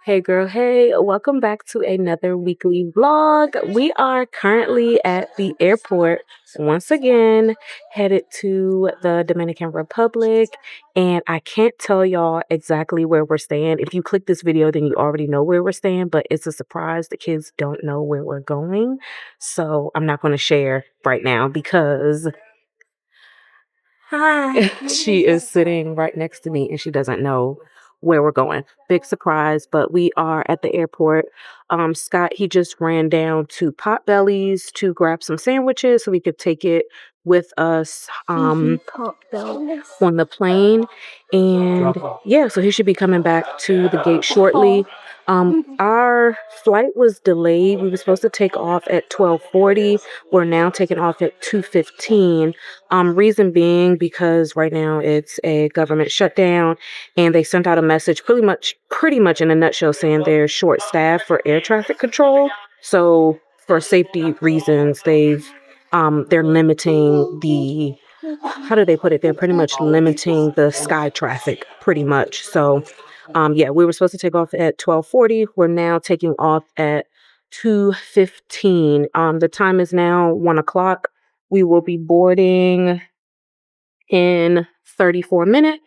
Hey girl, hey, welcome back to another weekly vlog. We are currently at the airport once again, headed to the Dominican Republic, and I can't tell y'all exactly where we're staying. If you click this video, then you already know where we're staying, but it's a surprise. The kids don't know where we're going, so I'm not going to share right now because she is sitting right next to me and she doesn't know where we're going. Big surprise, but we are at the airport. Scott, he just ran down to Potbelly's to grab some sandwiches so we could take it with us on the plane. And yeah, so he should be coming back to the gate shortly. Our flight was delayed. We were supposed to take off at 12:40. We're now taking off at 2:15. Reason being because right now it's a government shutdown and they sent out a message pretty much in a nutshell saying they're short staffed for air traffic control. So for safety reasons, they're limiting the, how do they put it? They're pretty much limiting the sky traffic pretty much. So yeah, we were supposed to take off at 12:40. We're now taking off at 2:15. The time is now 1 o'clock. We will be boarding in 34 minutes.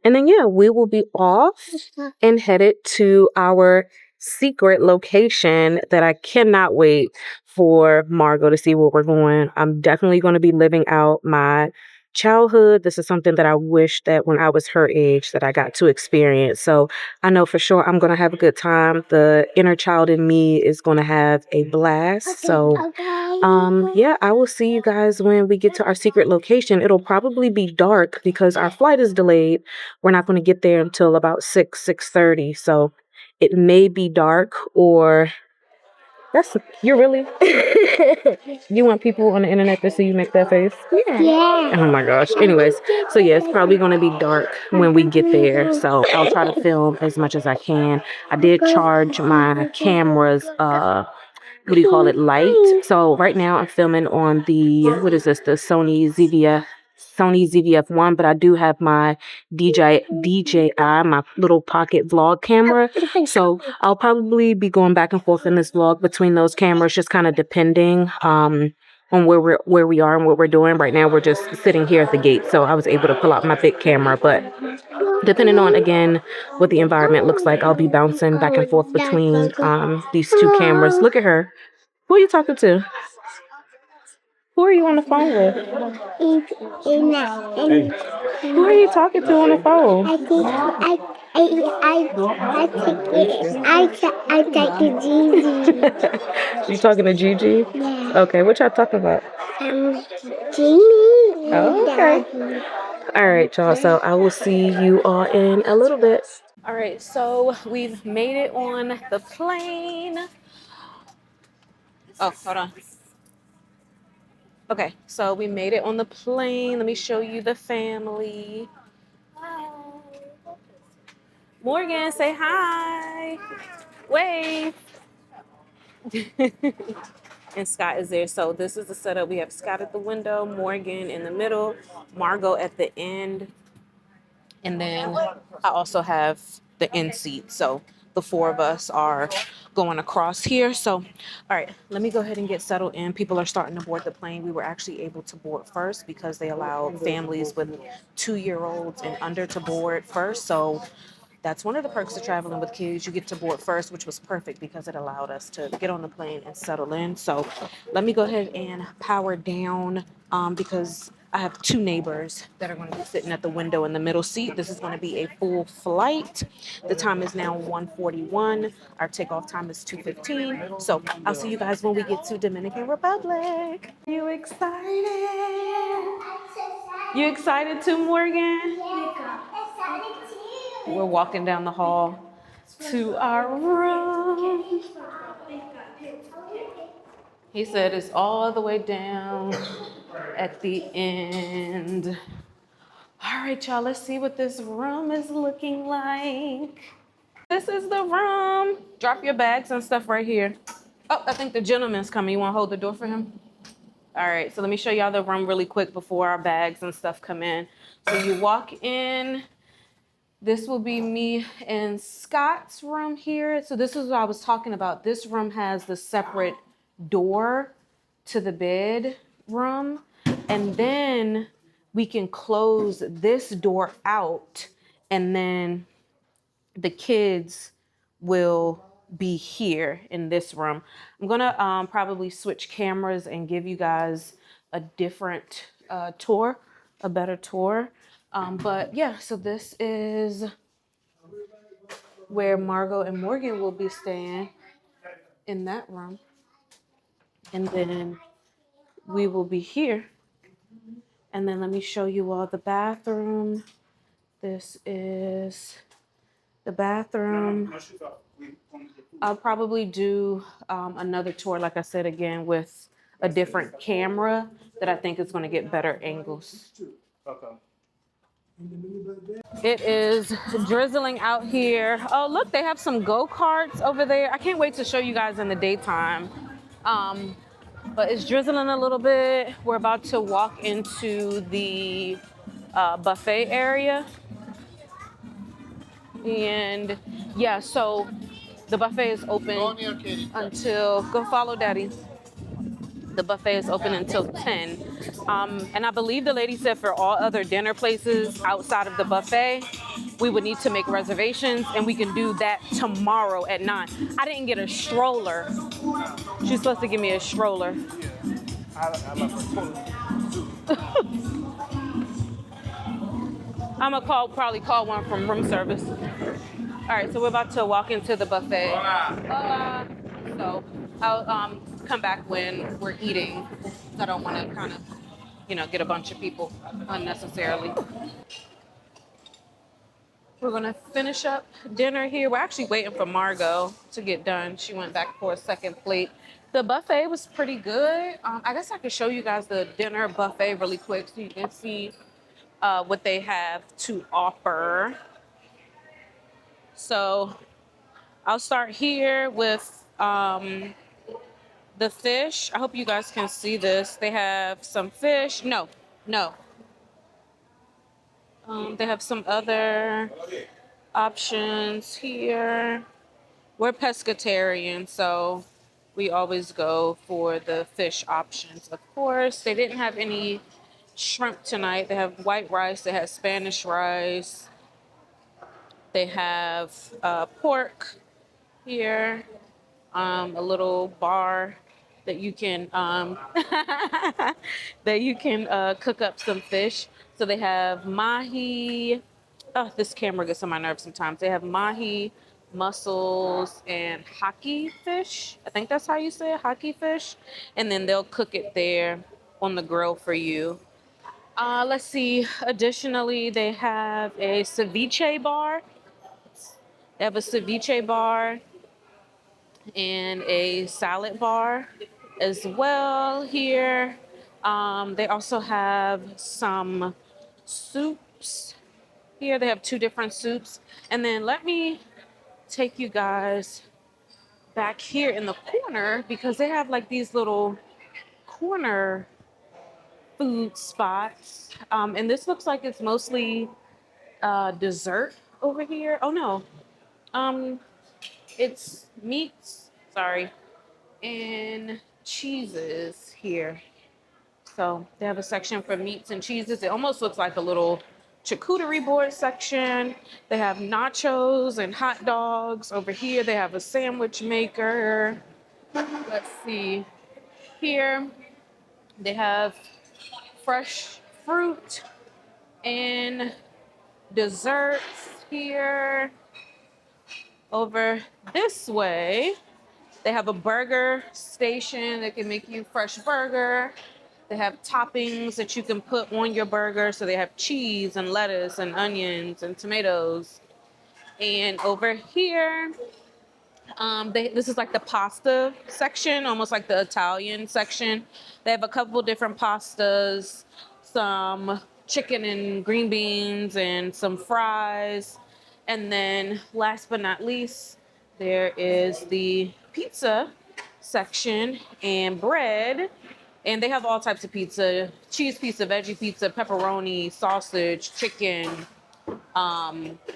And then, yeah, we will be off and headed to our secret location that I cannot wait for Margot to see where we're going. I'm definitely going to be living out my childhood. This is something that I wish that when I was her age that I got to experience. So I know for sure I'm going to have a good time. The inner child in me is going to have a blast. So yeah, I will see you guys when we get to our secret location. It'll probably be dark because our flight is delayed. We're not going to get there until about 6:30. So it may be dark or you're really you want people on the internet to see you make that face? Yeah. Oh my gosh. Anyways, so yeah, it's probably going to be dark when we get there. So I'll try to film as much as I can. I did charge my camera's what do you call it, light. So right now I'm filming on the, what is this, the Sony ZVF1, but I do have my DJI, my little pocket vlog camera. So I'll probably be going back and forth in this vlog between those cameras, just kind of depending on where we are and what we're doing. Right now we're just sitting here at the gate, so I was able to pull out my big camera, but depending on, again, what the environment looks like, I'll be bouncing back and forth between these two cameras. Look at her. Who are you talking to? Who are you on the phone with? Who are you talking to on the phone? I talk to Gigi. You talking to Gigi? Yeah. Okay, what y'all talking about? Jamie. Oh, okay. All right, y'all. So I will see you all in a little bit. All right, so we've made it on the plane. Oh, hold on. Okay, so we made it on the plane. Let me show you the family. Morgan, say hi. Wave. And Scott is there. So this is the setup. We have Scott at the window, Morgan in the middle, Margot at the end. And then I also have the end seat. So the four of us are going across here. So, all right, let me go ahead and get settled in. People are starting to board the plane. We were actually able to board first because they allow families with 2-year-olds and under to board first. So that's one of the perks of traveling with kids. You get to board first, which was perfect because it allowed us to get on the plane and settle in. So let me go ahead and power down because I have two neighbors that are going to be sitting at the window in the middle seat. This is going to be a full flight. The time is now 1:41. Our takeoff time is 2:15. So I'll see you guys when we get to Dominican Republic. Are you excited? You excited too, Morgan? We're walking down the hall to our room. He said it's all the way down at the end. All right, y'all, let's see what this room is looking like. This is the room. Drop your bags and stuff right here. Oh, I think the gentleman's coming. You want to hold the door for him? All right, so let me show y'all the room really quick before our bags and stuff come in. So you walk in. This will be me and Scott's room here. So this is what I was talking about. This room has the separate door to the bedroom. And then we can close this door out, and then the kids will be here in this room. I'm gonna probably switch cameras and give you guys a different tour, a better tour. But yeah, so this is where Margot and Morgan will be staying, in that room. And then we will be here. And then let me show you all the bathroom. This is the bathroom. I'll probably do another tour, like I said, again, with a different camera that I think is going to get better angles. Okay. It is drizzling out here. Oh, look, they have some go-karts over there. I can't wait to show you guys in the daytime. But it's drizzling a little bit. We're about to walk into the buffet area. And yeah, so the buffet is open until, go follow daddy. The buffet is open until 10. And I believe the lady said for all other dinner places outside of the buffet, we would need to make reservations, and we can do that tomorrow at 9. I didn't get a stroller. She's supposed to give me a stroller. I'm gonna probably call one from room service. All right, so we're about to walk into the buffet. So I'll come back when we're eating. I don't want to kind of, get a bunch of people unnecessarily. We're gonna finish up dinner here. We're actually waiting for Margot to get done. She went back for a second plate. The buffet was pretty good. I guess I could show you guys the dinner buffet really quick so you can see what they have to offer. So I'll start here with the fish. I hope you guys can see this. They have some fish. No. They have some other options here. We're pescatarian, so we always go for the fish options. Of course, they didn't have any shrimp tonight. They have white rice. They have Spanish rice. They have pork here. A little bar that you can cook up some fish. So they have mahi. Oh, this camera gets on my nerves sometimes. They have mahi, mussels, and haki fish. I think that's how you say it, haki fish. And then they'll cook it there on the grill for you. Let's see. Additionally, they have a ceviche bar. They have a ceviche bar and a salad bar as well here. They also have some soups here. They have 2 different soups. And then let me take you guys back here in the corner, because they have like these little corner food spots. And this looks like it's mostly dessert over here. Oh no. It's meats, and cheeses here. So they have a section for meats and cheeses. It almost looks like a little charcuterie board section. They have nachos and hot dogs. Over here, they have a sandwich maker. Let's see. Here, they have fresh fruit and desserts here. Over this way, they have a burger station that can make you fresh burger. They have toppings that you can put on your burger. So they have cheese and lettuce and onions and tomatoes. And over here, this is like the pasta section, almost like the Italian section. They have a couple different pastas, some chicken and green beans, and some fries. And then last but not least, there is the pizza section and bread. And they have all types of pizza: cheese pizza, veggie pizza, pepperoni, sausage, chicken,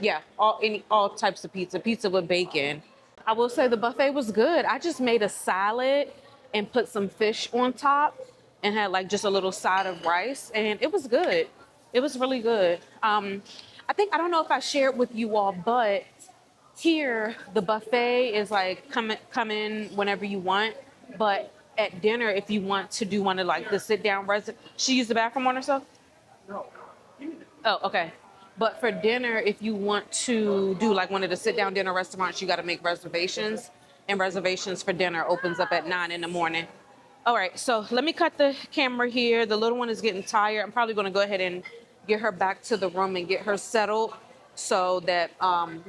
Yeah, all types of pizza with bacon. I will say the buffet was good. I just made a salad and put some fish on top and had like just a little side of rice, and it was good. It was really good. I don't know if I shared with you all, but here the buffet is like come in whenever you want, but at dinner if you want to do one of like the sit down she used the bathroom on herself. Oh, okay. But for dinner, if you want to do like one of the sit down dinner restaurants, you got to make reservations. And reservations for dinner opens up at 9 in the morning. All right, so let me cut the camera here. The little one is getting tired. I'm probably going to go ahead and get her back to the room and get her settled so that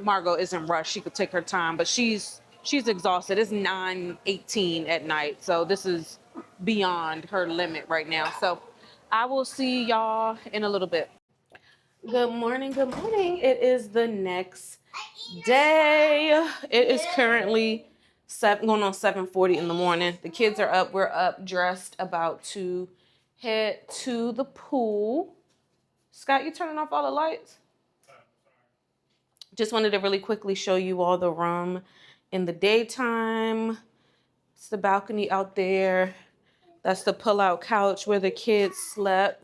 Margot isn't rushed. She could take her time, but she's exhausted. It's 9:18 at night, so this is beyond her limit right now. So I will see y'all in a little bit. Good morning. Good morning. It is the next day. It is currently going on 7:40 in the morning. The kids are up. We're up, dressed, about to head to the pool. Scott, you turning off all the lights? Just wanted to really quickly show you all the room in the daytime. It's the balcony out there. That's the pull-out couch where the kids slept.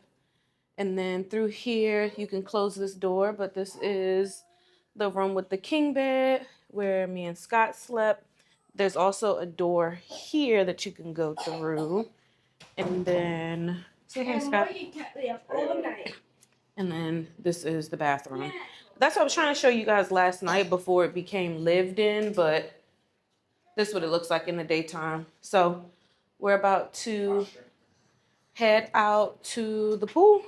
And then through here, you can close this door, but this is the room with the king bed where me and Scott slept. There's also a door here that you can go through. And then, say hey, Scott. And then this is the bathroom. That's what I was trying to show you guys last night before it became lived in, but this is what it looks like in the daytime. So we're about to head out to the pool.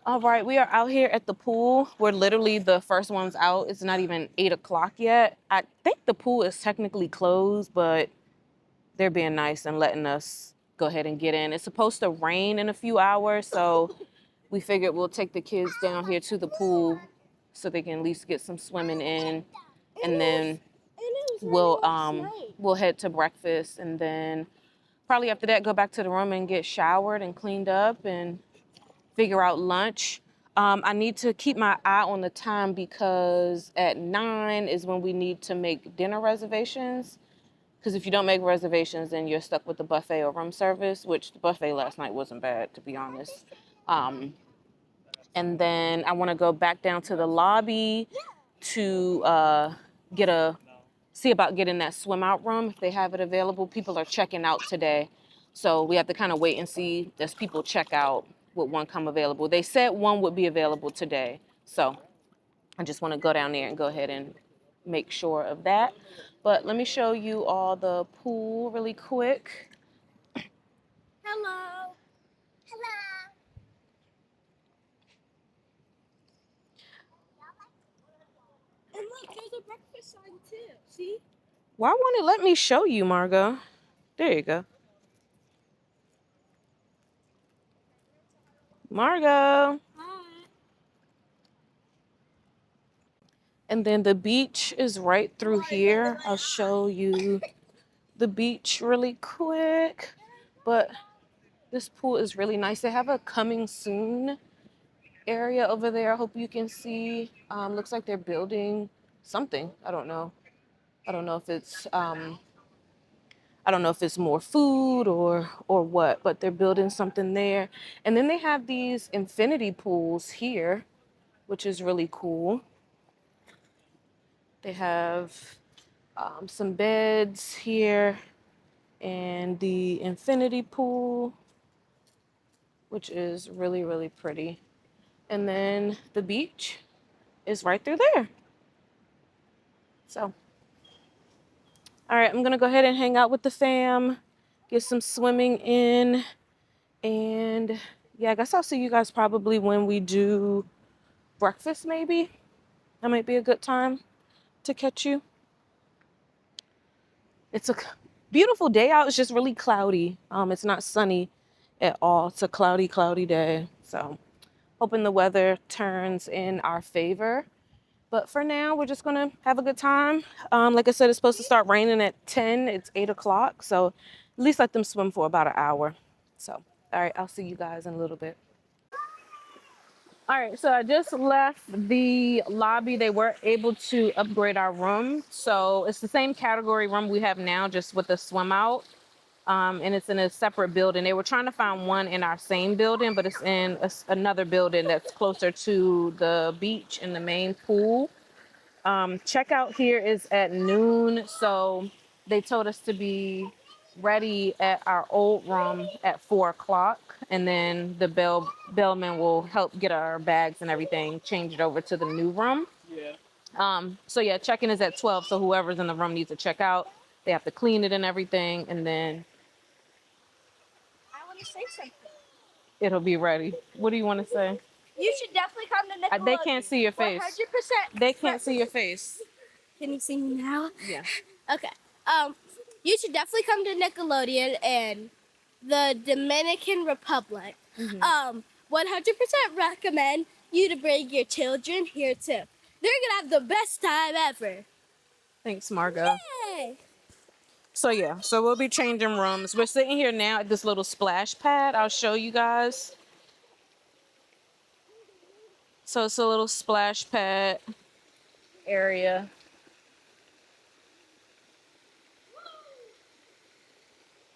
All right, we are out here at the pool. We're literally the first ones out. It's not even 8 o'clock yet. I think the pool is technically closed, but they're being nice and letting us go ahead and get in. It's supposed to rain in a few hours, so we figured we'll take the kids down here to the pool so they can at least get some swimming in, and then we'll head to breakfast, and then probably after that go back to the room and get showered and cleaned up and figure out lunch. I need to keep my eye on the time because at 9 is when we need to make dinner reservations. Because if you don't make reservations, then you're stuck with the buffet or room service, which the buffet last night wasn't bad, to be honest. And then I want to go back down to the lobby to see about getting that swim out room if they have it available. People are checking out today, so we have to kind of wait and see as people check out would one come available. They said one would be available today, so I just want to go down there and go ahead and make sure of that. But let me show you all the pool really quick. Hello. Hello. And look, there's a breakfast sign too. See? Why won't it let me show you, Margot? There you go. Margot. Hi. And then the beach is right through here. I'll show you the beach really quick. But this pool is really nice. They have a coming soon area over there. I hope you can see. Looks like they're building something. I don't know. I don't know if it's more food or what, but they're building something there. And then they have these infinity pools here, which is really cool. They have some beds here and the infinity pool, which is really, really pretty. And then the beach is right through there. So, all right, I'm going to go ahead and hang out with the fam, get some swimming in. And yeah, I guess I'll see you guys probably when we do breakfast, maybe. That might be a good time to catch you. It's a beautiful day out. It's just really cloudy. It's not sunny at all. It's a cloudy, cloudy day. So hoping the weather turns in our favor. But for now, we're just going to have a good time. Like I said, it's supposed to start raining at 10. It's 8 o'clock. So at least let them swim for about an hour. So, all right, I'll see you guys in a little bit. All right, so I just left the lobby. They were able to upgrade our room. So it's the same category room we have now, just with a swim out. And it's in a separate building. They were trying to find one in our same building, but it's in another building that's closer to the beach and the main pool. Checkout here is at noon, so they told us to be ready at our old room at 4 o'clock, and then the bellman will help get our bags and everything, change it over to the new room. So yeah, check-in is at 12. So whoever's in the room needs to check out. They have to clean it and everything, and then I want to say something. it'll be ready. What do you want to say? You should definitely come to Nickelodeon. They can't see your face. 100%. They can't see your face. Can you see me now? Yeah. Okay. You should definitely come to Nickelodeon and the Dominican Republic. 100% recommend you to bring your children here too. They're gonna have the best time ever. Thanks, Margo. Yay! So yeah, so we'll be changing rooms. We're sitting here now at this little splash pad. I'll show you guys. So it's a little splash pad area.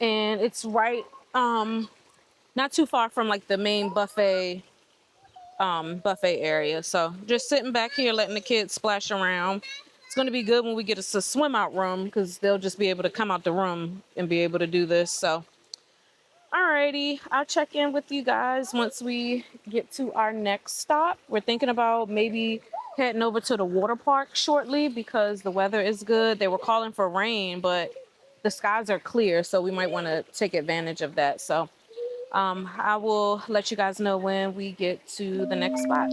And it's right not too far from like the main buffet area. So just sitting back here letting the kids splash around. It's going to be good when we get us a swim out room, because they'll just be able to come out the room and be able to do this. So alrighty, I'll check in with you guys once we get to our next stop. We're thinking about maybe heading over to the water park shortly because the weather is good. They were calling for rain, but the skies are clear, so we might want to take advantage of that. So I will let you guys know when we get to the next spot.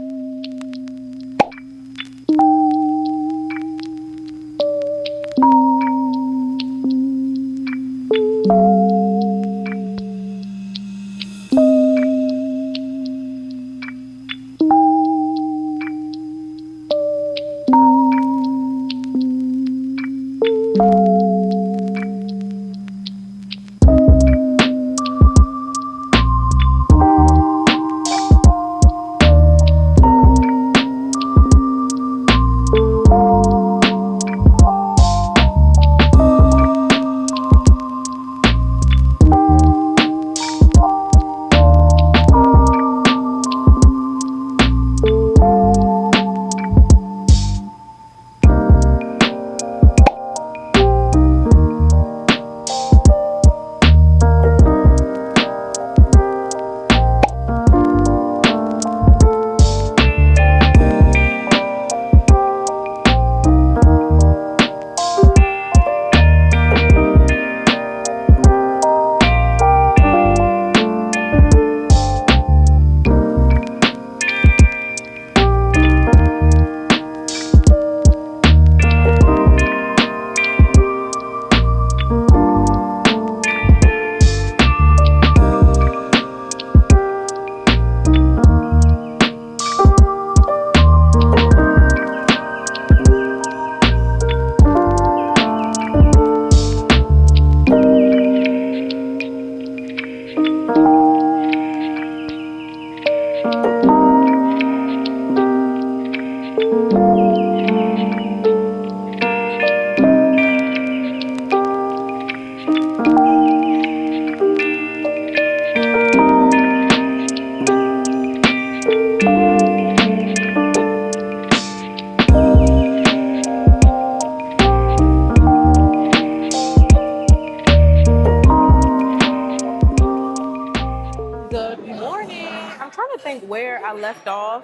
Good morning. I'm trying to think where I left off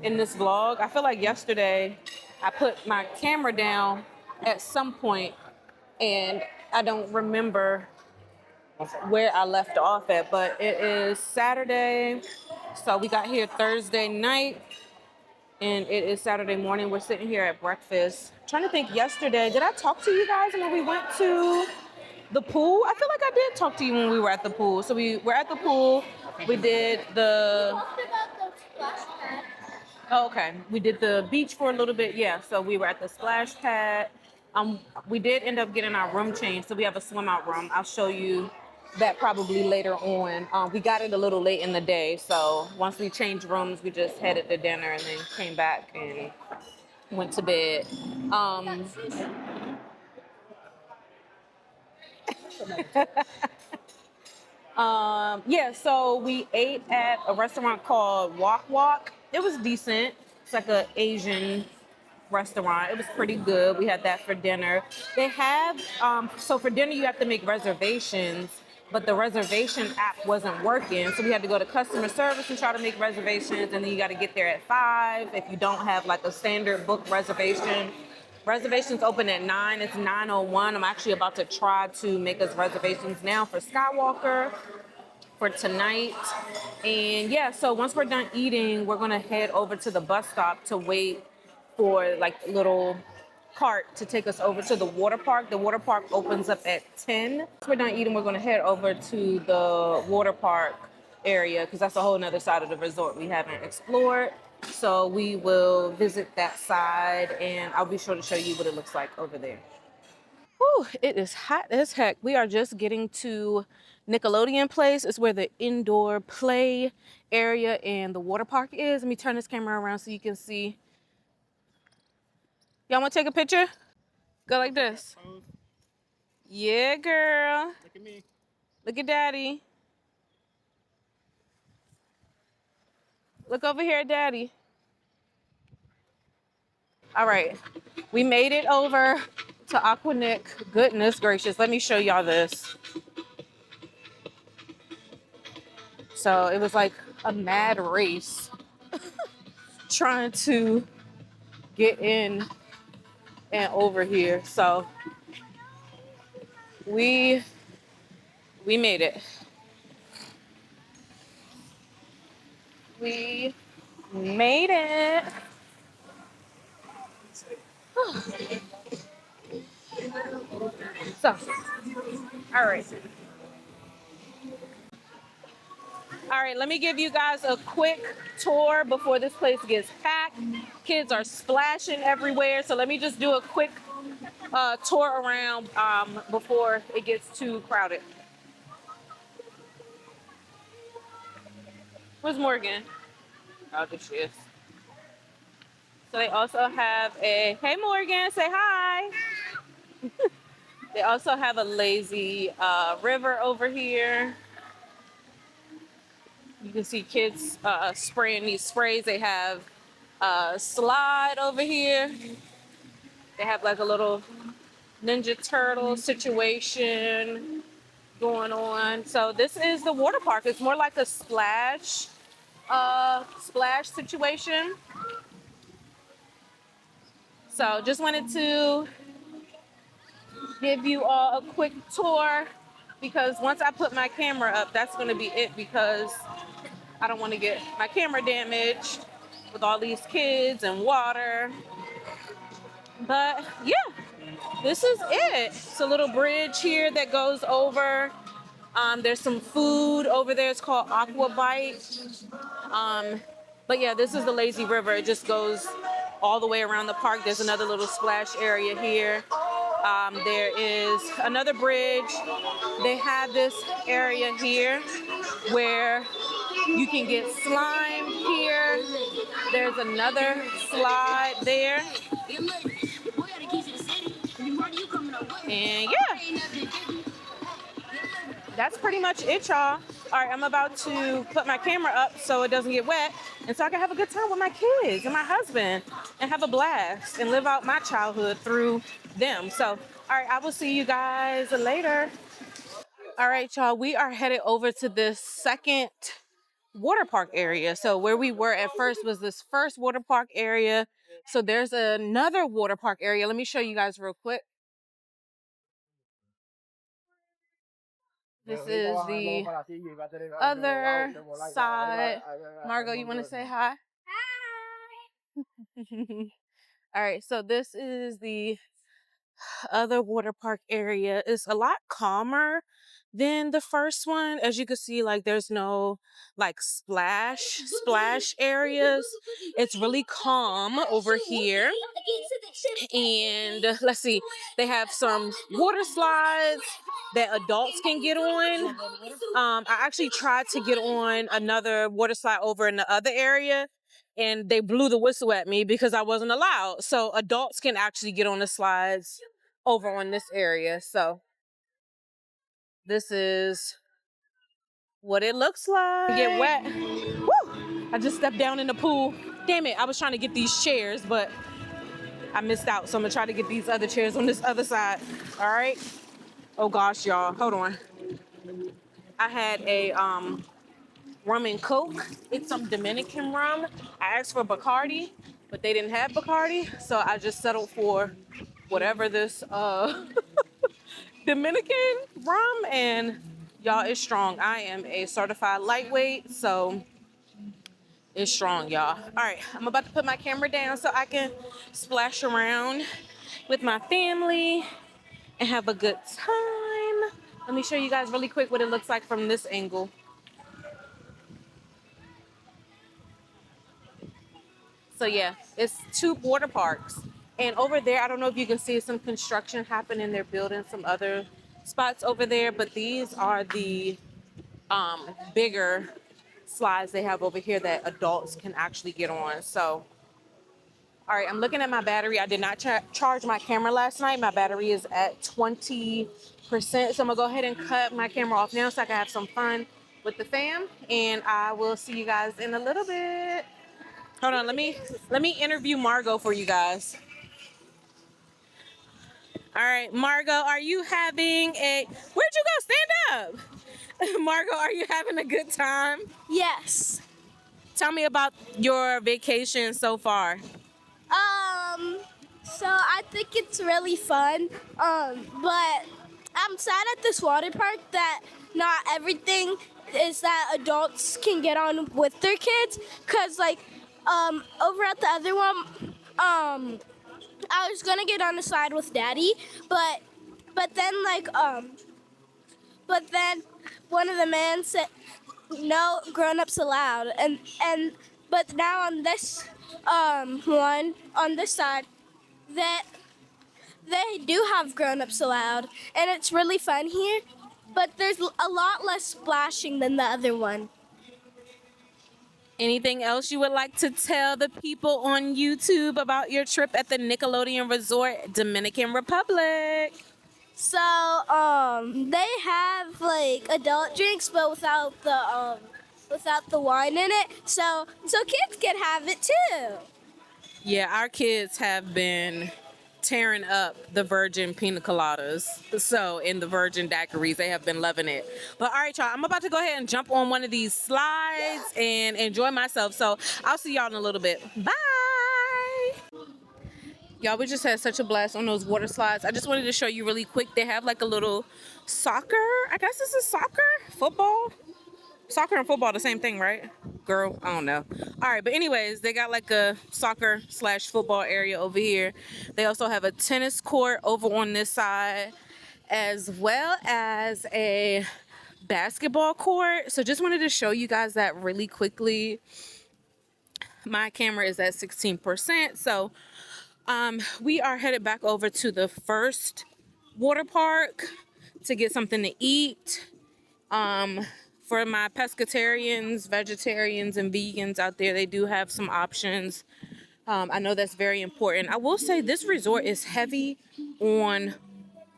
in this vlog. I feel like yesterday I put my camera down at some point and I don't remember where I left off at, but it is Saturday. So we got here Thursday night and it is Saturday morning. We're sitting here at breakfast. Trying to think yesterday, did I talk to you guys when we went to the pool? I feel like I did talk to you when we were at the pool. So we were at the pool. We did the... Talked about the splash pad. Oh, okay. We did the beach for a little bit. Yeah. So we were at the splash pad. We did end up getting our room changed. So we have a swim out room. I'll show you that probably later on. We got it a little late in the day, so once we changed rooms, we just headed to dinner and then came back and went to bed. Yeah, so we ate at a restaurant called Walk Walk. It was decent. It's like an Asian restaurant. It was pretty good. We had that for dinner. They have so for dinner you have to make reservations, but the reservation app wasn't working, so we had to go to customer service and try to make reservations, and then you got to get there at 5 if you don't have like a standard book reservation. Reservations open at 9. It's 9:01. I'm actually about to try to make us reservations now for Skywalker for tonight. And yeah, so once we're done eating, we're gonna head over to the bus stop to wait for like a little cart to take us over to the water park. The water park opens up at 10. Once we're done eating, we're gonna head over to the water park area because that's a whole nother side of the resort we haven't explored. So we will visit that side and I'll be sure to show you what it looks like over there. Whew, it is hot as heck. We are just getting to Nickelodeon Place. It's where the indoor play area and the water park is. Let me turn this camera around so you can see. Y'all want to take a picture? Go like this. Yeah, girl. Look at me. Look at daddy. Look over here at daddy. All right. We made it over to Aqua. Goodness gracious. Let me show y'all this. So it was like a mad race trying to get in and over here. So we made it. We made it. So, all right. All right, let me give you guys a quick tour before this place gets packed. Kids are splashing everywhere. So let me just do a quick tour around before it gets too crowded. Where's Morgan? Oh, there she is. So they also have a, hey Morgan, say hi. They also have a lazy river over here. You can see kids spraying these sprays. They have a slide over here. They have like a little Ninja Turtle situation going on. So this is the water park. It's more like a splash situation. So just wanted to give you all a quick tour because once I put my camera up, that's going to be it because I don't want to get my camera damaged with all these kids and water. But yeah, this is it. It's a little bridge here that goes over. There's some food over there. It's called Aqua Bite. But yeah, this is the lazy river. It just goes all the way around the park. There's another little splash area here. There is another bridge. They have this area here where you can get slime here. There's another slide there. And yeah, that's pretty much it, y'all. All right, I'm about to put my camera up so it doesn't get wet and so I can have a good time with my kids and my husband and have a blast and live out my childhood through them. So, all right, I will see you guys later. All right, y'all, we are headed over to this second water park area. So where we were at first was this first water park area. So there's another water park area. Let me show you guys real quick. This is the other side. Margot, you want to say hi? Hi. All right, so this is the other water park area is a lot calmer than the first one. As you can see, like there's no like splash areas. It's really calm over here. And let's see, they have some water slides that adults can get on. I actually tried to get on another water slide over in the other area, and they blew the whistle at me because I wasn't allowed. So adults can actually get on the slides over on this area. So this is what it looks like. Get wet. Woo! I just stepped down in the pool. Damn it, I was trying to get these chairs, but I missed out. So I'm gonna try to get these other chairs on this other side. All right. Oh gosh, y'all, hold on. I had a rum and coke. It's some Dominican rum. I asked for Bacardi, but they didn't have Bacardi, so I just settled for whatever this Dominican rum. And y'all, it's strong. I am a certified lightweight, so it's strong, y'all. All right, I'm about to put my camera down so I can splash around with my family and have a good time. Let me show you guys really quick what it looks like from this angle. So yeah, it's 2 water parks. And over there, I don't know if you can see some construction happening. They're building some other spots over there, but these are the bigger slides they have over here that adults can actually get on. So, all right, I'm looking at my battery. I did not charge my camera last night. My battery is at 20%. So I'm gonna go ahead and cut my camera off now so I can have some fun with the fam. And I will see you guys in a little bit. Hold on, let me interview Margot for you guys. All right, Margot, are you having a... Where'd you go? Stand up. Margot, are you having a good time? Yes. Tell me about your vacation so far. So I think it's really fun. But I'm sad at this water park that not everything is that adults can get on with their kids. Cause like, over at the other one, I was gonna get on the slide with Daddy, but then but then one of the men said no grown-ups allowed, and but now on this one on this side that they do have grown-ups allowed, and it's really fun here, but there's a lot less splashing than the other one. Anything else you would like to tell the people on YouTube about your trip at the Nickelodeon Resort, Dominican Republic? So they have like adult drinks, but without the wine in it. So kids can have it too. Yeah, our kids have been tearing up the virgin pina coladas. So in the virgin daiquiris, they have been loving it. But all right, y'all, I'm about to go ahead and jump on one of these slides and enjoy myself. So I'll see y'all in a little bit. Bye. Y'all, we just had such a blast on those water slides. I just wanted to show you really quick. They have like a little soccer. I guess this is soccer, football. Soccer and football, the same thing, right? Girl, I don't know. All right, but anyways, they got like a soccer/football area over here. They also have a tennis court over on this side, as well as a basketball court. So just wanted to show you guys that really quickly. My camera is at 16%. So we are headed back over to the first water park to get something to eat. For my pescatarians, vegetarians, and vegans out there, they do have some options. I know that's very important. I will say this resort is heavy on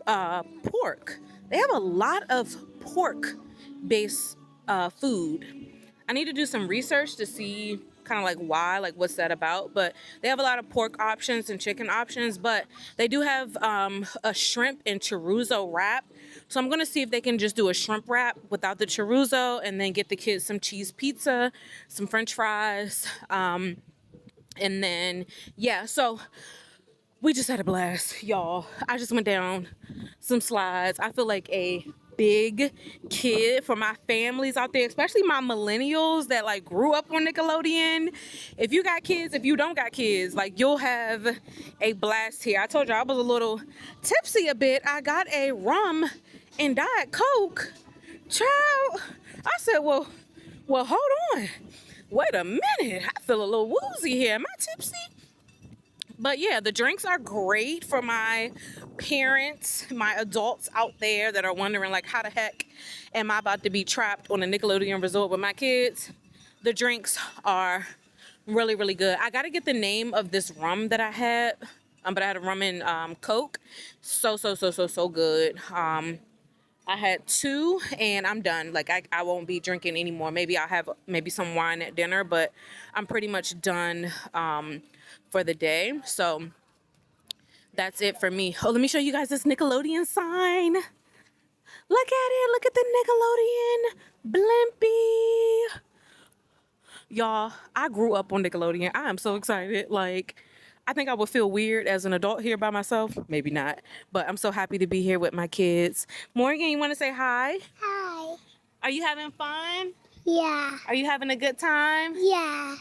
pork. They have a lot of pork-based food. I need to do some research to see kind of like why, like what's that about. But they have a lot of pork options and chicken options. But they do have a shrimp and chorizo wrap. So I'm going to see if they can just do a shrimp wrap without the chorizo and then get the kids some cheese pizza, some french fries. And then, yeah, so we just had a blast, y'all. I just went down some slides. I feel like a big kid for my families out there, especially my millennials that like grew up on Nickelodeon. If you got kids, if you don't got kids, like you'll have a blast here. I told you I was a little tipsy a bit. I got a rum and Diet Coke. Child, I said, well, hold on. Wait a minute. I feel a little woozy here. Am I tipsy? But yeah, the drinks are great for my parents, my adults out there that are wondering like, how the heck am I about to be trapped on a Nickelodeon resort with my kids? The drinks are really, really good. I got to get the name of this rum that I had, but I had a rum and Coke. So good. I had 2 and I'm done. Like I won't be drinking anymore. Maybe I'll have maybe some wine at dinner, but I'm pretty much done for the day. So that's it for me. Oh, let me show you guys this Nickelodeon sign. Look at it. Look at the Nickelodeon Blimpie. Y'all, I grew up on Nickelodeon. I am so excited. Like, I think I would feel weird as an adult here by myself. Maybe not. But I'm so happy to be here with my kids. Morgan, you want to say hi? Hi. Are you having fun? Yeah. Are you having a good time? Yeah.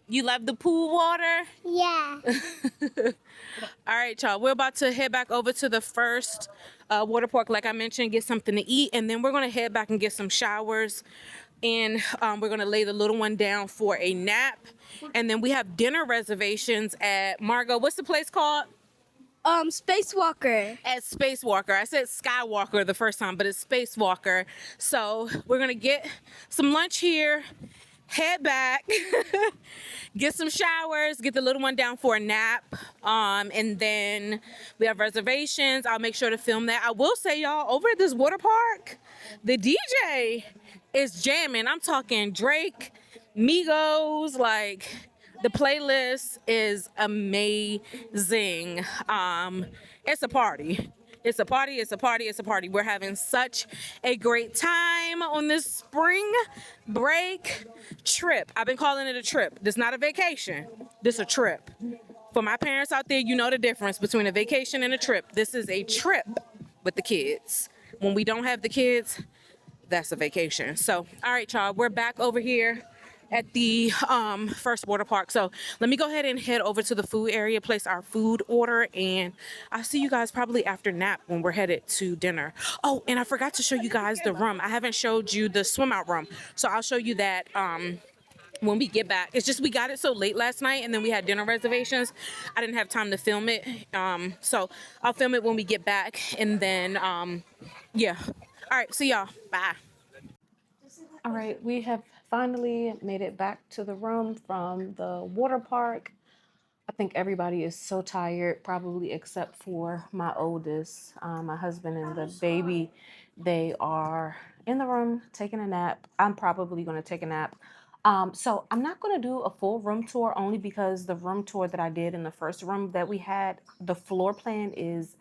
You love the pool water? Yeah. All right, y'all. We're about to head back over to the first water park, like I mentioned, get something to eat. And then we're going to head back and get some showers. And we're going to lay the little one down for a nap. And then we have dinner reservations at Margot. What's the place called? Spacewalker. At Spacewalker. I said Skywalker the first time, but it's Spacewalker. So we're going to get some lunch here, head back, get some showers, get the little one down for a nap. And then we have reservations. I'll make sure to film that. I will say, y'all, over at this water park, the DJ is jamming. I'm talking Drake, Migos, like the playlist is amazing. It's a party. It's a party, it's a party, it's a party. We're having such a great time on this spring break trip. I've been calling it a trip. This is not a vacation. This is a trip. For my parents out there, you know the difference between a vacation and a trip. This is a trip with the kids. When we don't have the kids, that's a vacation. So, all right, y'all, we're back over here at the first water park. So let me go ahead and head over to the food area, place our food order, and I'll see you guys probably after nap when we're headed to dinner. Oh, and I forgot to show you guys the room. I haven't showed you the swim out room. So I'll show you that when we get back. It's just we got it so late last night and then we had dinner reservations. I didn't have time to film it. So I'll film it when we get back, and then yeah. All right, see y'all. Bye. All right, we have finally made it back to the room from the water park. I think everybody is so tired, probably except for my oldest, my husband and the baby. They are in the room taking a nap. I'm probably going to take a nap. So I'm not going to do a full room tour, only because the room tour that I did in the first room that we had, the floor plan is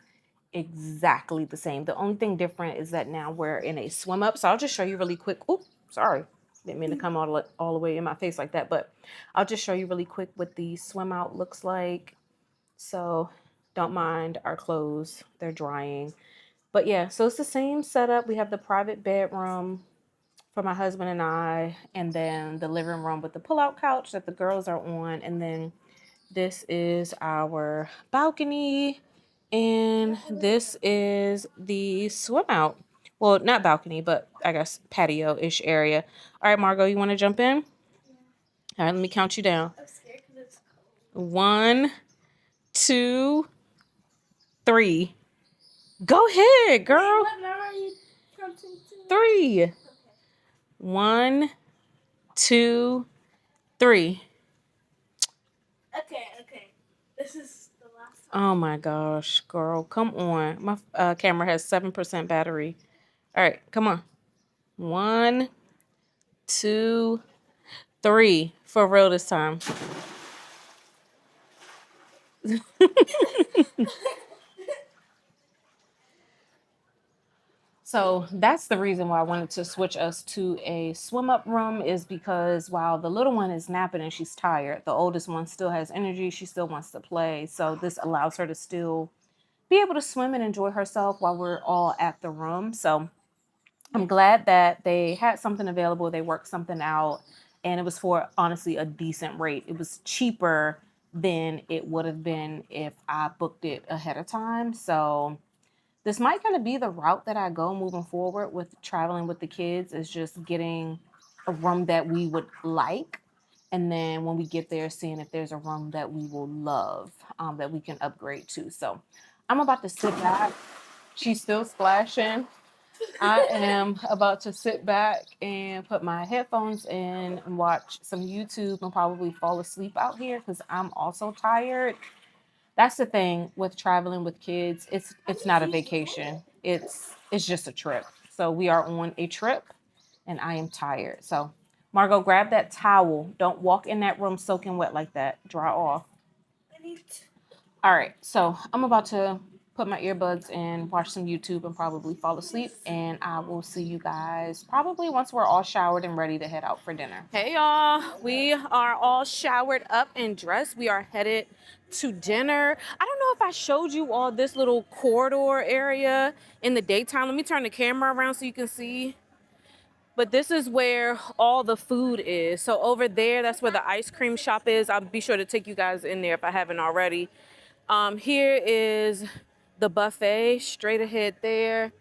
exactly the same. The only thing different is that now we're in a swim up. So I'll just show you really quick. Oops, sorry. Didn't mean to come all the way in my face like that, but I'll just show you really quick what the swim out looks like. So don't mind our clothes. They're drying. But yeah, so it's the same setup. We have the private bedroom for my husband and I, and then the living room with the pull-out couch that the girls are on. And then this is our balcony. And this is the swim out. Well, not balcony, but I guess patio-ish area. All right, Margot, you want to jump in? All right, let me count you down. 1, 2, 3. Go ahead, girl. 3. 1, 2, 3. Okay. This is the last Oh my gosh, girl, come on. My camera has 7% battery. All right, come on. 1, 2, 3. For real this time. So that's the reason why I wanted to switch us to a swim up room, is because while the little one is napping and she's tired, the oldest one still has energy. She still wants to play. So this allows her to still be able to swim and enjoy herself while we're all at the room. So I'm glad that they had something available. They worked something out, and it was for honestly a decent rate. It was cheaper than it would have been if I booked it ahead of time. So this might kind of be the route that I go moving forward with traveling with the kids, is just getting a room that we would like. And then when we get there, seeing if there's a room that we will love, that we can upgrade to. So I'm about to sit back. She's still splashing. I am about to sit back and put my headphones in and watch some YouTube and probably fall asleep out here because I'm also tired. That's the thing with traveling with kids. It's not a vacation. It's just a trip. So we are on a trip and I am tired. So Margot, grab that towel. Don't walk in that room soaking wet like that. Dry off. All right. So I'm about to put my earbuds in, watch some YouTube, and probably fall asleep. And I will see you guys probably once we're all showered and ready to head out for dinner. Hey, y'all. We are all showered up and dressed. We are headed to dinner. I don't know if I showed you all this little corridor area in the daytime. Let me turn the camera around so you can see. But this is where all the food is. So over there, that's where the ice cream shop is. I'll be sure to take you guys in there if I haven't already. Here is the buffet straight ahead there.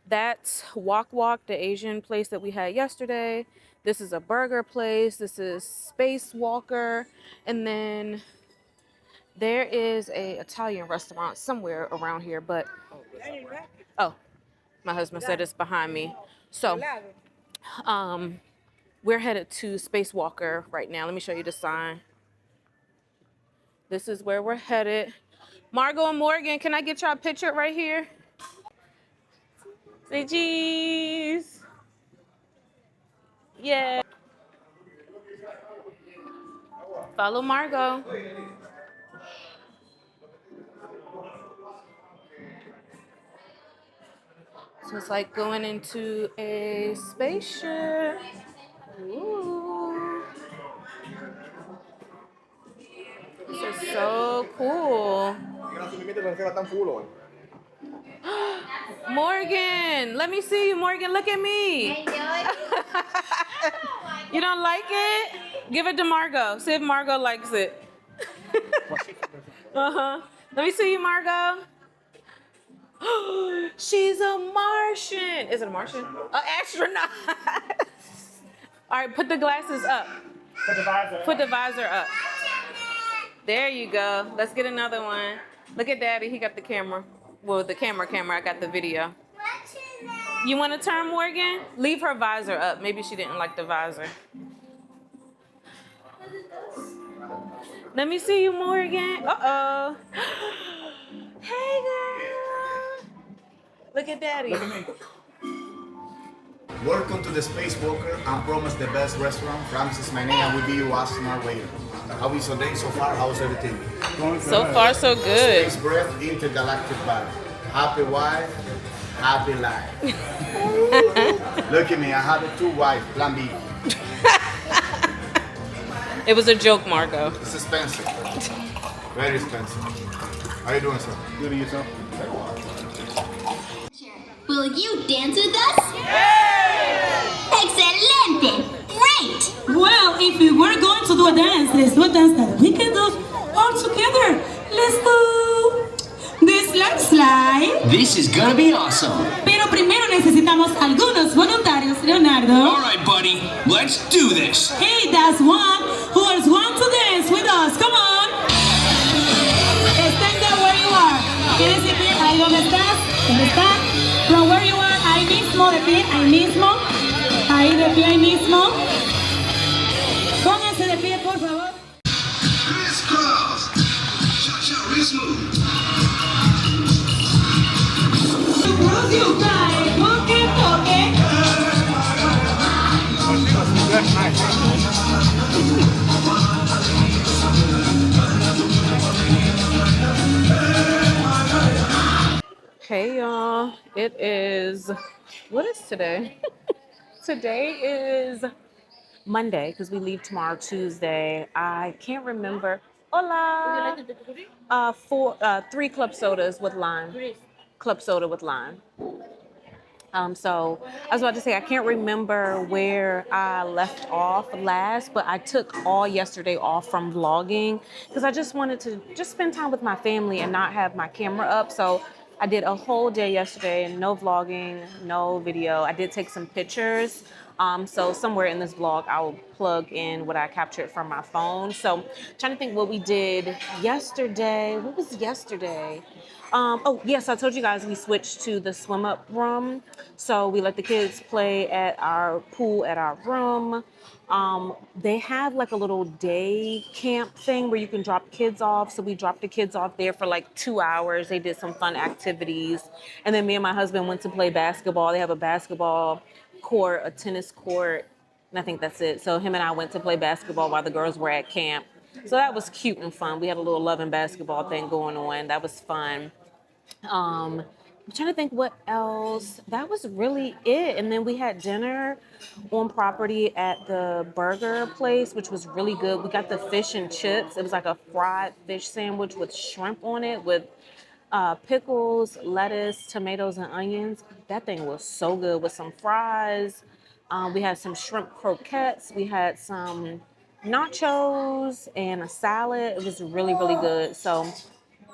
That's Wok Wok, the Asian place that we had yesterday. This is a burger place. This is Spacewalker. And then there is a Italian restaurant somewhere around here, but oh, my husband said it's behind me. So we're headed to Spacewalker right now. Let me show you the sign. This is where we're headed. Margot and Morgan, can I get y'all a picture right here? Say cheese. Yeah. Follow Margot. So it's like going into a spaceship. Ooh. This is so cool. Morgan, let me see you, Morgan. Look at me. You don't like it? Give it to Margot. See if Margot likes it. Uh-huh. Let me see you, Margot. She's a Martian. Is it a Martian? An astronaut. All right, put the glasses up. Put the visor up. There you go. Let's get another one. Look at Daddy. He got the camera. Well, the camera. I got the video. You want to turn, Morgan? Leave her visor up. Maybe she didn't like the visor. Let me see you, Morgan. Uh-oh. Hey, girl. Look at Daddy. Look at me. Welcome to the Spacewalker. I promise the best restaurant. Francis, my name. I will be your smart waiter. How is your day so far? How's everything? So far, so good. Space breath, intergalactic body. Happy wife, happy life. Look at me. I have two wives. Plan B. It was a joke, Margot. It's expensive. Very expensive. How you doing, sir? Good to yourself? Will you dance with us? Excelente! Great! Well, if we were going to do a dance, let's do a dance that we can do all together. Let's do this slide. This is gonna be awesome. Pero primero necesitamos algunos voluntarios, Leonardo. All right, buddy, let's do this. Hey, that's one. Who else want to dance with us? Come on. Stand there where you are. ¿Quieres ir bien? Ahí donde estás. ¿Dónde estás? From where you are, ahí mismo, de pie, ahí mismo. Ahí de pie, ahí mismo. Pónganse de pie, por favor. Crisscross. Cha-cha ritmo. You guys, poke. Hey, y'all. It is, what is today? Today is Monday because we leave tomorrow, Tuesday. I can't remember. Hola. 3 club sodas with lime. Club soda with lime. So I was about to say, I can't remember where I left off last, but I took all yesterday off from vlogging because I just wanted to just spend time with my family and not have my camera up. So I did a whole day yesterday and no vlogging, no video. I did take some pictures. So somewhere in this vlog, I'll plug in what I captured from my phone. So trying to think what we did yesterday. What was yesterday? Oh, yes, I told you guys we switched to the swim up room. So we let the kids play at our pool at our room. They have like a little day camp thing where you can drop kids off. So we dropped the kids off there for like 2 hours. They did some fun activities. And then me and my husband went to play basketball. They have a basketball court, a tennis court, and I think that's it. So him and I went to play basketball while the girls were at camp. So that was cute and fun. We had a little love and basketball thing going on. That was fun. I'm trying to think what else. That was really it. And then we had dinner on property at the burger place, which was really good. We got the fish and chips. It was like a fried fish sandwich with shrimp on it with pickles, lettuce, tomatoes, and onions. That thing was so good with some fries. We had some shrimp croquettes. We had some nachos and a salad. It was really, really good. So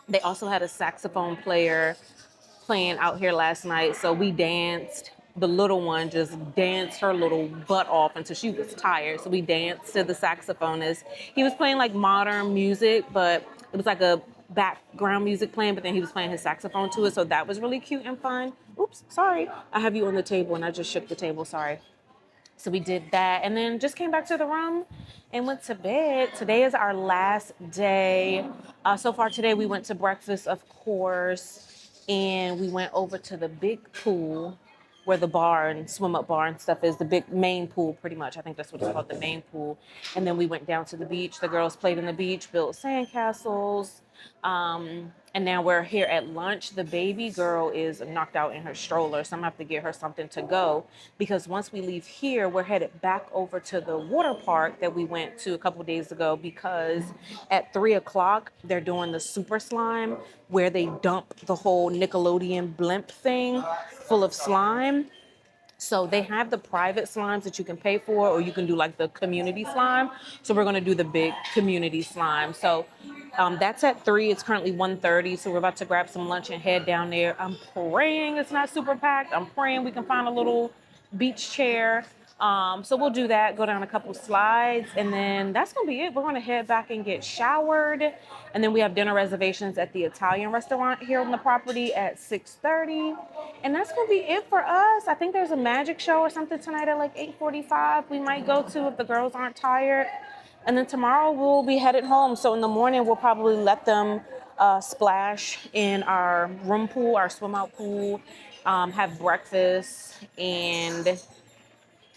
they also had a saxophone player playing out here last night. So we danced. The little one just danced her little butt off until she was tired. So we danced to the saxophonist. He was playing like modern music, but it was like a background music playing, but then he was playing his saxophone to it. So that was really cute and fun. Oops, sorry. I have you on the table and I just shook the table. Sorry. So we did that and then just came back to the room and went to bed. Today is our last day. So far today we went to breakfast, of course, and we went over to the big pool where the bar and swim up bar and stuff is, the big main pool pretty much. I think that's what it's called, the main pool. And then we went down to the beach. The girls played in the beach, built sandcastles. And now we're here at lunch. The baby girl is knocked out in her stroller, so I'm gonna have to get her something to go because once we leave here, we're headed back over to the water park that we went to a couple days ago because at 3:00 they're doing the super slime where they dump the whole Nickelodeon blimp thing full of slime. So they have the private slimes that you can pay for, or you can do like the community slime. So we're gonna do the big community slime. So that's at 3. It's currently 1:30. So we're about to grab some lunch and head down there. I'm praying it's not super packed. I'm praying we can find a little beach chair. So we'll do that, go down a couple slides, and then that's gonna be it. We're gonna head back and get showered. And then we have dinner reservations at the Italian restaurant here on the property at 6:30. And that's gonna be it for us. I think there's a magic show or something tonight at like 8:45 we might go to if the girls aren't tired. And then tomorrow we'll be headed home. So in the morning, we'll probably let them splash in our room pool, our swim out pool, have breakfast, and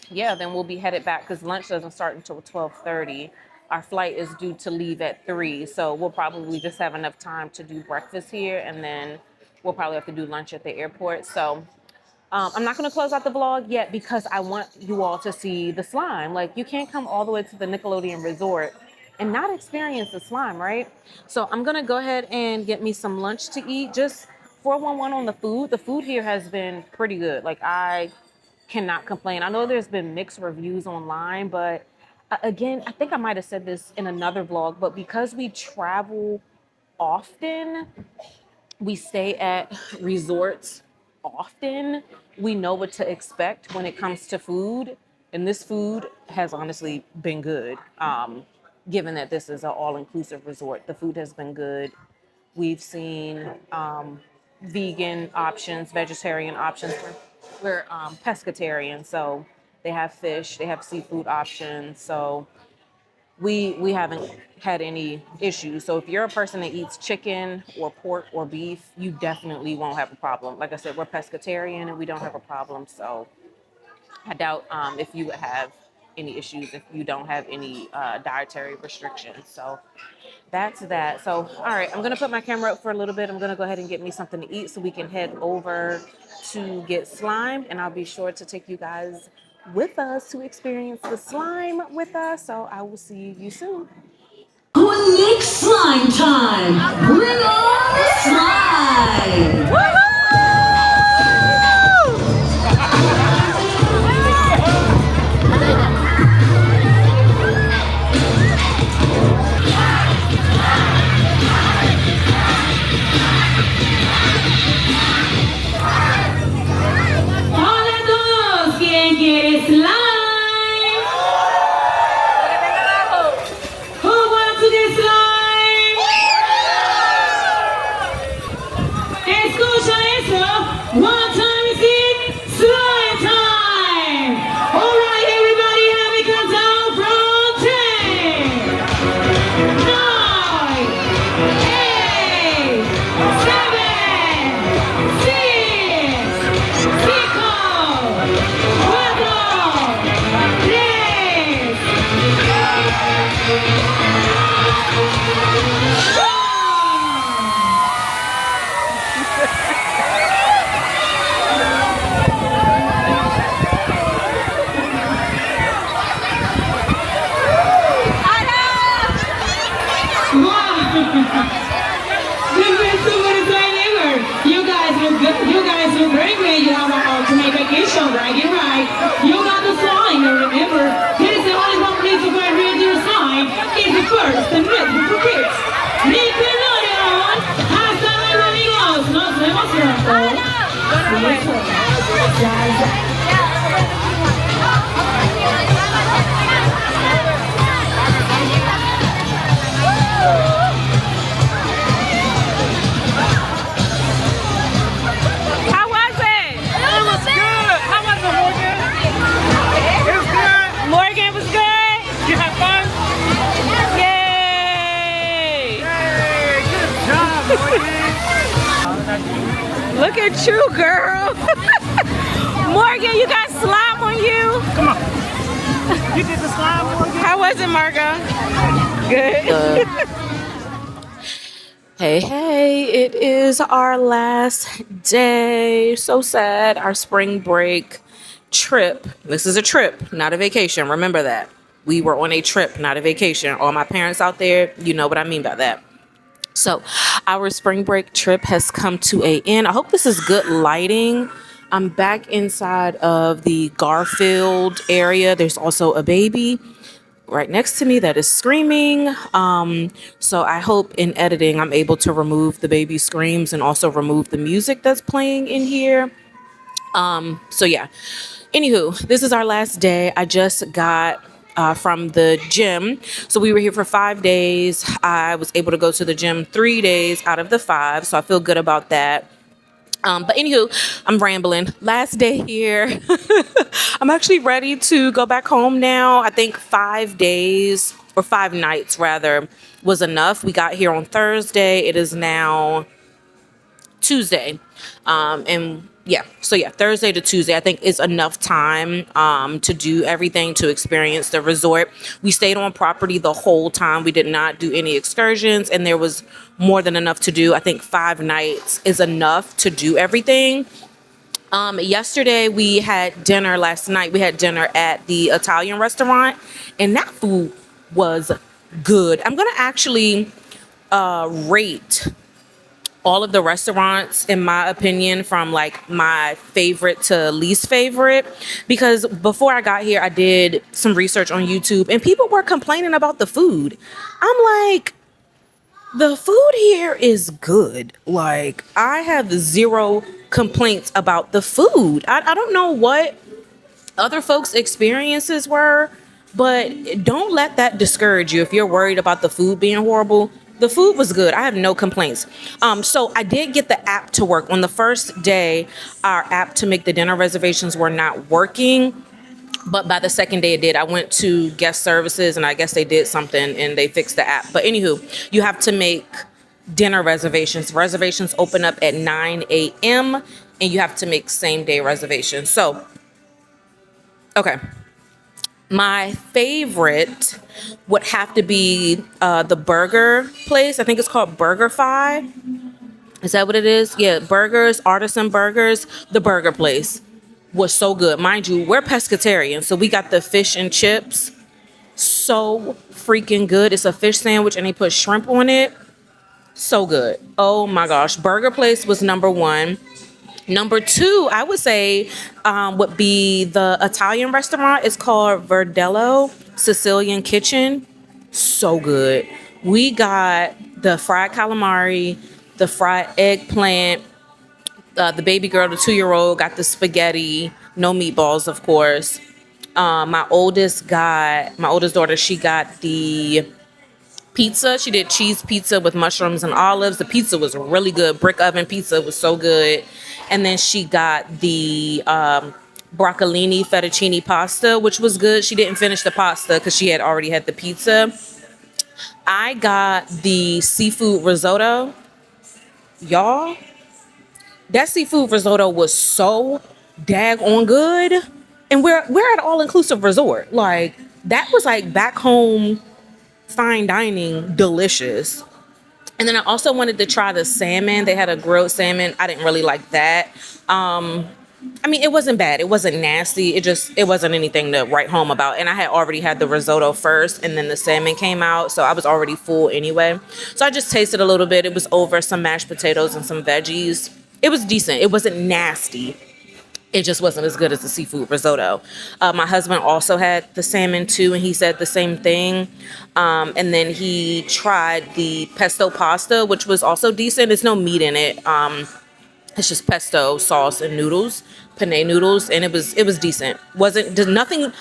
yeah, then we'll be headed back because lunch doesn't start until 12:30. Our flight is due to leave at 3. So we'll probably just have enough time to do breakfast here, and then we'll probably have to do lunch at the airport. So I'm not going to close out the vlog yet because I want you all to see the slime. Like, you can't come all the way to the Nickelodeon Resort and not experience the slime, right? So I'm going to go ahead and get me some lunch to eat. Just 411 on the food. The food here has been pretty good. Like, I cannot complain. I know there's been mixed reviews online, but again, I think I might have said this in another vlog, but because we travel often, we stay at resorts often, we know what to expect when it comes to food. And this food has honestly been good. Given that this is an all-inclusive resort, the food has been good. We've seen vegan options, vegetarian options. We're pescatarian, so they have fish, they have seafood options. So we haven't had any issues. So if you're a person that eats chicken or pork or beef, you definitely won't have a problem. Like I said, we're pescatarian and we don't have a problem. So I doubt if you would have any issues if you don't have any dietary restrictions. So that's that. So, all right, I'm going to put my camera up for a little bit. I'm going to go ahead and get me something to eat so we can head over to get slime. And I'll be sure to take you guys with us to experience the slime with us. So I will see you soon. Nick slime time! Bring on the slime! How was it? It was good. How was it, Morgan? It was good. Morgan was good. You had fun? Yay! Hey, good job, Morgan. Look at you, girl. Morgan, you got slime on you. Come on. You did the slime, Morgan? How was it, Margo? Good. Hey, it is our last day. So sad. Our spring break trip. This is a trip, not a vacation. Remember that. We were on a trip, not a vacation. All my parents out there, you know what I mean by that. So our spring break trip has come to an end. I hope this is good lighting. I'm back inside of the Garfield area. There's also a baby right next to me that is screaming. So I hope in editing I'm able to remove the baby screams and also remove the music that's playing in here. So yeah. Anywho, this is our last day. I just got from the gym. So we were here for 5 days. I was able to go to the gym 3 days out of the 5. So I feel good about that. But anywho, I'm rambling. Last day here. I'm actually ready to go back home now. I think 5 days or 5 nights rather was enough. We got here on Thursday. It is now Tuesday. Thursday to Tuesday, I think is enough time to do everything, to experience the resort. We stayed on property the whole time. We did not do any excursions, and there was more than enough to do. I think 5 nights is enough to do everything. Yesterday we had dinner. Last night we had dinner at the Italian restaurant, and that food was good. I'm gonna actually rate all of the restaurants, in my opinion, from like my favorite to least favorite, because before I got here I did some research on YouTube and people were complaining about the food. I'm like, the food here is good. Like, I have zero complaints about the food. I don't know what other folks' experiences were, but don't let that discourage you if you're worried about the food being horrible. The food was good. I have no complaints. So I did get the app to work. On the first day, our app to make the dinner reservations were not working. But by the second day it did. I went to guest services and I guess they did something and they fixed the app. But anywho, you have to make dinner reservations. Reservations open up at 9 a.m. and you have to make same day reservations. So, okay. My favorite would have to be the burger place. I think it's called BurgerFi. Is that what it is? Yeah, burgers, artisan burgers. The burger place was so good. Mind you, we're pescatarian, so we got the fish and chips. So freaking good. It's a fish sandwich and they put shrimp on it. So good. Oh my gosh. Burger place was number 1. Number 2, I would say, would be the Italian restaurant. It's called Verdello Sicilian Kitchen. So good. We got the fried calamari, the fried eggplant, the baby girl, the 2-year-old, got the spaghetti, no meatballs, of course. My oldest daughter, she got the pizza. She did cheese pizza with mushrooms and olives. The pizza was really good. Brick oven pizza was so good. And then she got the broccolini fettuccine pasta, which was good. She didn't finish the pasta because she had already had the pizza. I got the seafood risotto. Y'all, that seafood risotto was so daggone good. And we're at all-inclusive resort. Like, that was like back home fine dining delicious. And then I also wanted to try the salmon. They had a grilled salmon. I didn't really like that. I mean, it wasn't bad. It wasn't nasty. It wasn't anything to write home about. And I had already had the risotto first and then the salmon came out. So I was already full anyway. So I just tasted a little bit. It was over some mashed potatoes and some veggies. It was decent. It wasn't nasty. It just wasn't as good as the seafood risotto. My husband also had the salmon too, and he said the same thing. And then he tried the pesto pasta, which was also decent. There's no meat in it. It's just pesto sauce and noodles. penne noodles, and it was decent. Wasn't does nothing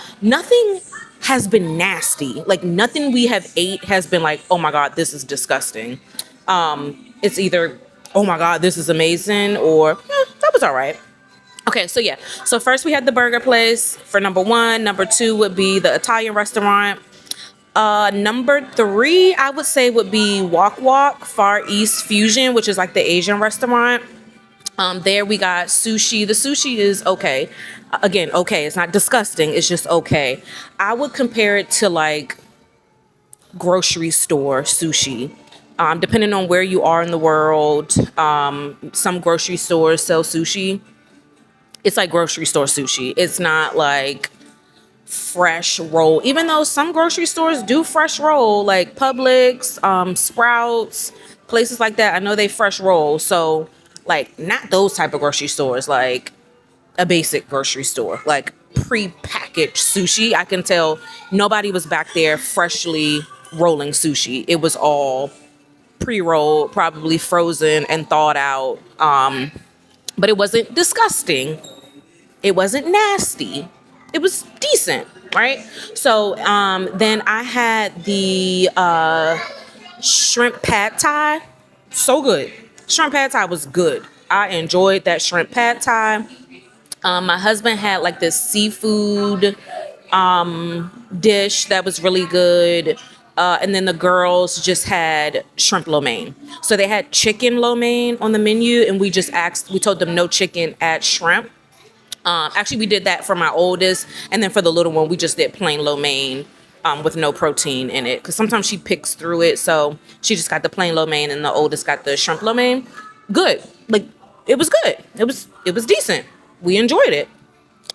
has been nasty. Like nothing we have ate has been like, oh my god, this is disgusting. It's either, oh my god, this is amazing, or that was all right. Okay, so yeah. So first we had the burger place for number one. Number two would be the Italian restaurant. Number three, I would say, would be Walk Walk Far East Fusion, which is like the Asian restaurant. There we got sushi. The sushi is okay. Again, okay. It's not disgusting. It's just okay. I would compare it to like grocery store sushi. Depending on where you are in the world, some grocery stores sell sushi. It's like grocery store sushi. It's not like fresh roll, even though some grocery stores do fresh roll, like Publix, Sprouts, places like that. I know they fresh roll. So like not those type of grocery stores, like a basic grocery store, like pre-packaged sushi. I can tell nobody was back there freshly rolling sushi. It was all pre-rolled, probably frozen and thawed out. But it wasn't disgusting. It wasn't nasty. It was decent, right? So then I had the shrimp pad thai. So good. Shrimp pad thai was good. I enjoyed that shrimp pad thai. My husband had like this seafood dish that was really good. And then the girls just had shrimp lo mein. So they had chicken lo mein on the menu, and we told them no chicken, add shrimp. Actually, we did that for my oldest, and then for the little one, we just did plain lo mein with no protein in it. Because sometimes she picks through it, so she just got the plain lo mein, and the oldest got the shrimp lo mein. Good, like it was good. It was decent. We enjoyed it.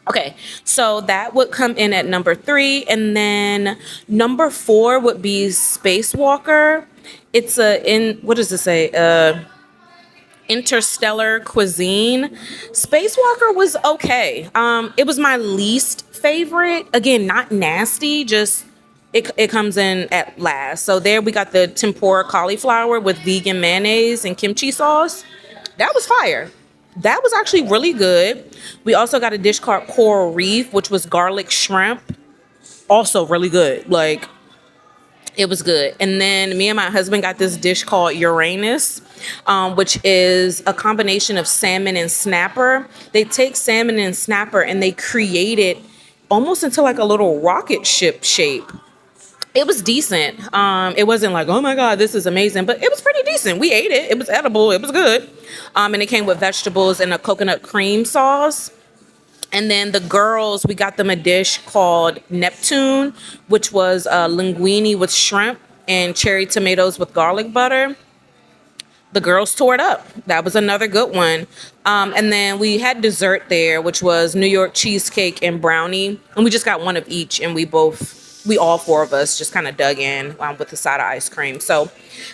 Okay, so that would come in at number three, and then number four would be Spacewalker. It's what does it say? Interstellar cuisine. Spacewalker was okay. It was my least favorite. Again, not nasty, just it comes in at last. So there we got the tempura cauliflower with vegan mayonnaise and kimchi sauce. That was fire. That was actually really good. We also got a dish called Coral Reef, which was garlic shrimp. Also really good. Like, it was good. And then me and my husband got this dish called Uranus, which is a combination of salmon and snapper. They take salmon and snapper and they create it almost into like a little rocket ship shape. It was decent. It wasn't like, oh my God, this is amazing, but it was pretty decent. We ate it. It was edible. It was good. And it came with vegetables and a coconut cream sauce. And then the girls, we got them a dish called Neptune, which was linguine with shrimp and cherry tomatoes with garlic butter. The girls tore it up. That was another good one. And then we had dessert there, which was New York cheesecake and brownie. And we just got one of each, and we all four of us just kind of dug in with the side of ice cream. So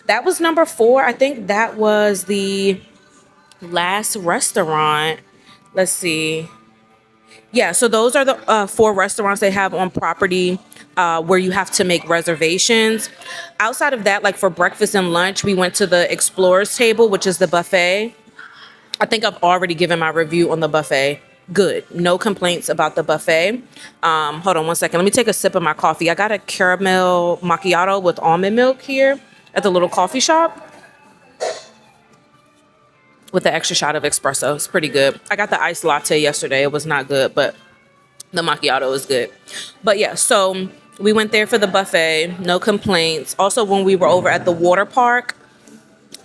that was number four. I think that was the last restaurant. Let's see. Yeah, so those are the four restaurants they have on property where you have to make reservations. Outside of that, like for breakfast and lunch, we went to the Explorers Table, which is the buffet. I think I've already given my review on the buffet. Good. No complaints about the buffet. Hold on one second. Let me take a sip of my coffee. I got a caramel macchiato with almond milk here at the little coffee shop with the extra shot of espresso. It's pretty good. I got the iced latte yesterday. It was not good, but the macchiato is good. But yeah, so we went there for the buffet. No complaints. Also, when we were over at the water park,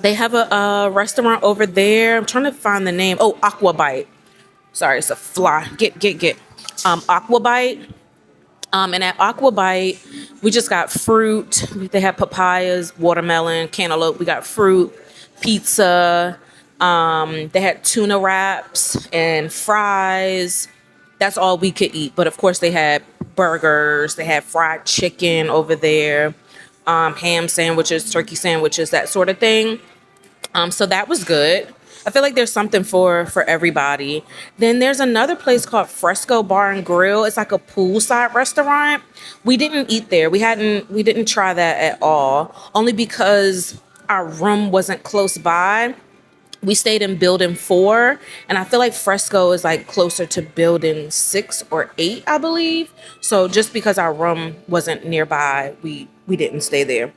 they have a restaurant over there. I'm trying to find the name. Oh, Aqua Bite. Sorry, it's a fly. Get. Aqua Bite. And at Aqua Bite, we just got fruit. They had papayas, watermelon, cantaloupe. We got fruit, pizza. They had tuna wraps and fries. That's all we could eat. But of course, they had burgers. They had fried chicken over there, ham sandwiches, turkey sandwiches, that sort of thing. So that was good. I feel like there's something for everybody. Then there's another place called Fresco Bar and Grill. It's like a poolside restaurant. We didn't eat there. We didn't try that at all. Only because our room wasn't close by. We stayed in building 4, and I feel like Fresco is like closer to building 6 or 8, I believe. So just because our room wasn't nearby, we didn't stay there.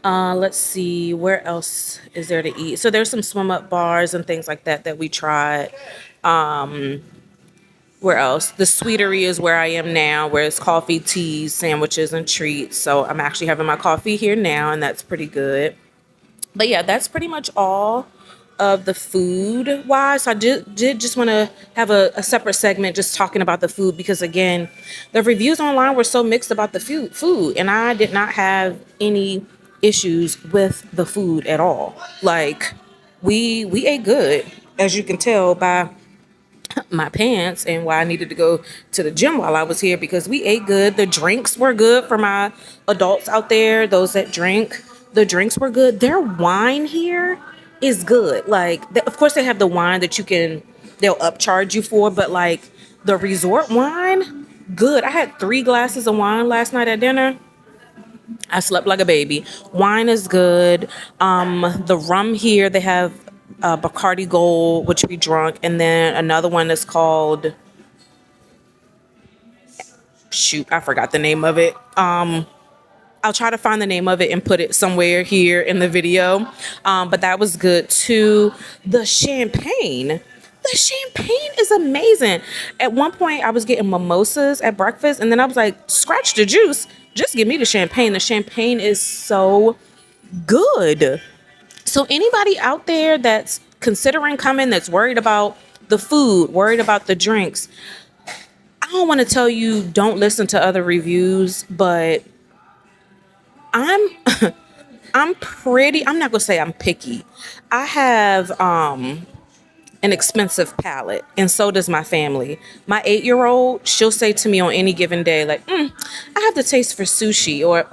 Let's see, where else is there to eat? So there's some swim up bars and things like that that we tried. Where else? The Sweetery is where I am now, where it's coffee, teas, sandwiches, and treats. So I'm actually having my coffee here now, and that's pretty good. But yeah, that's pretty much all of the food wise. So I did just want to have a separate segment just talking about the food, because again, the reviews online were so mixed about the food, and I did not have any issues with the food at all. Like we ate good, as you can tell by my pants and why I needed to go to the gym while I was here, because we ate good. The drinks were good for my adults out there, those that drink. The drinks were good. Their wine here is good. Like, of course, they have the wine that they'll upcharge you for, but like the resort wine, good. I had 3 glasses of wine last night at dinner. I slept like a baby. Wine is good. The rum here, they have Bacardi Gold, which we drunk, and then another one that's called, shoot, I forgot the name of it. I'll try to find the name of it and put it somewhere here in the video. But that was good too. The champagne is amazing. At one point, I was getting mimosas at breakfast, and then I was like, scratch the juice, just give me the champagne. The champagne is so good. So anybody out there that's considering coming, that's worried about the food, worried about the drinks, I don't want to tell you don't listen to other reviews, but I'm not gonna say I'm picky. I have an expensive palate, and so does my family. My 8-year-old, she'll say to me on any given day, like, I have the taste for sushi, or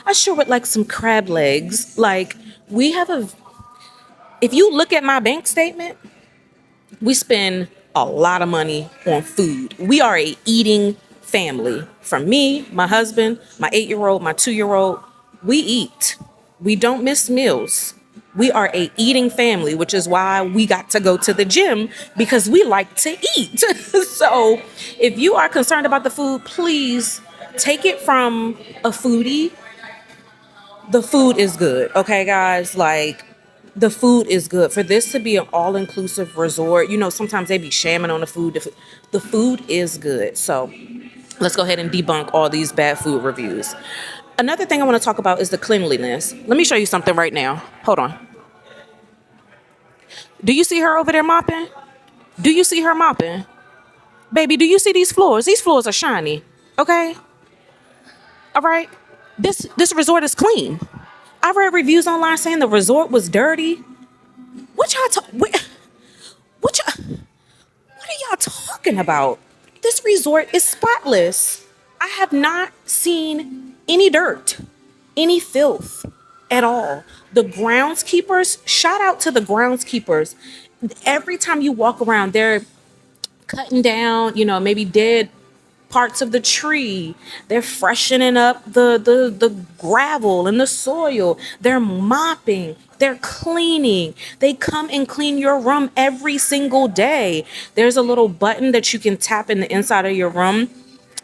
I sure would like some crab legs. Like, if you look at my bank statement, we spend a lot of money on food. We are a eating family. From me, my husband, my 8-year-old, my 2-year-old, we eat. We don't miss meals. We are a eating family, which is why we got to go to the gym, because we like to eat. So if you are concerned about the food, please take it from a foodie. The food is good. Okay, guys, like, the food is good. For this to be an all-inclusive resort, sometimes they be shamming on the food. The food is good. So let's go ahead and debunk all these bad food reviews. Another thing I want to talk about is the cleanliness. Let me show you something right now. Hold on. Do you see her over there mopping? Do you see her mopping? Baby, do you see these floors? These floors are shiny. Okay? All right? This resort is clean. I read reviews online saying the resort was dirty. What are y'all talking about? This resort is spotless. I have not seen any dirt, any filth at all. The groundskeepers, shout out to the groundskeepers. Every time you walk around, they're cutting down, maybe dead parts of the tree. They're freshening up the gravel and the soil. They're mopping. They're cleaning. They come and clean your room every single day. There's a little button that you can tap in the inside of your room.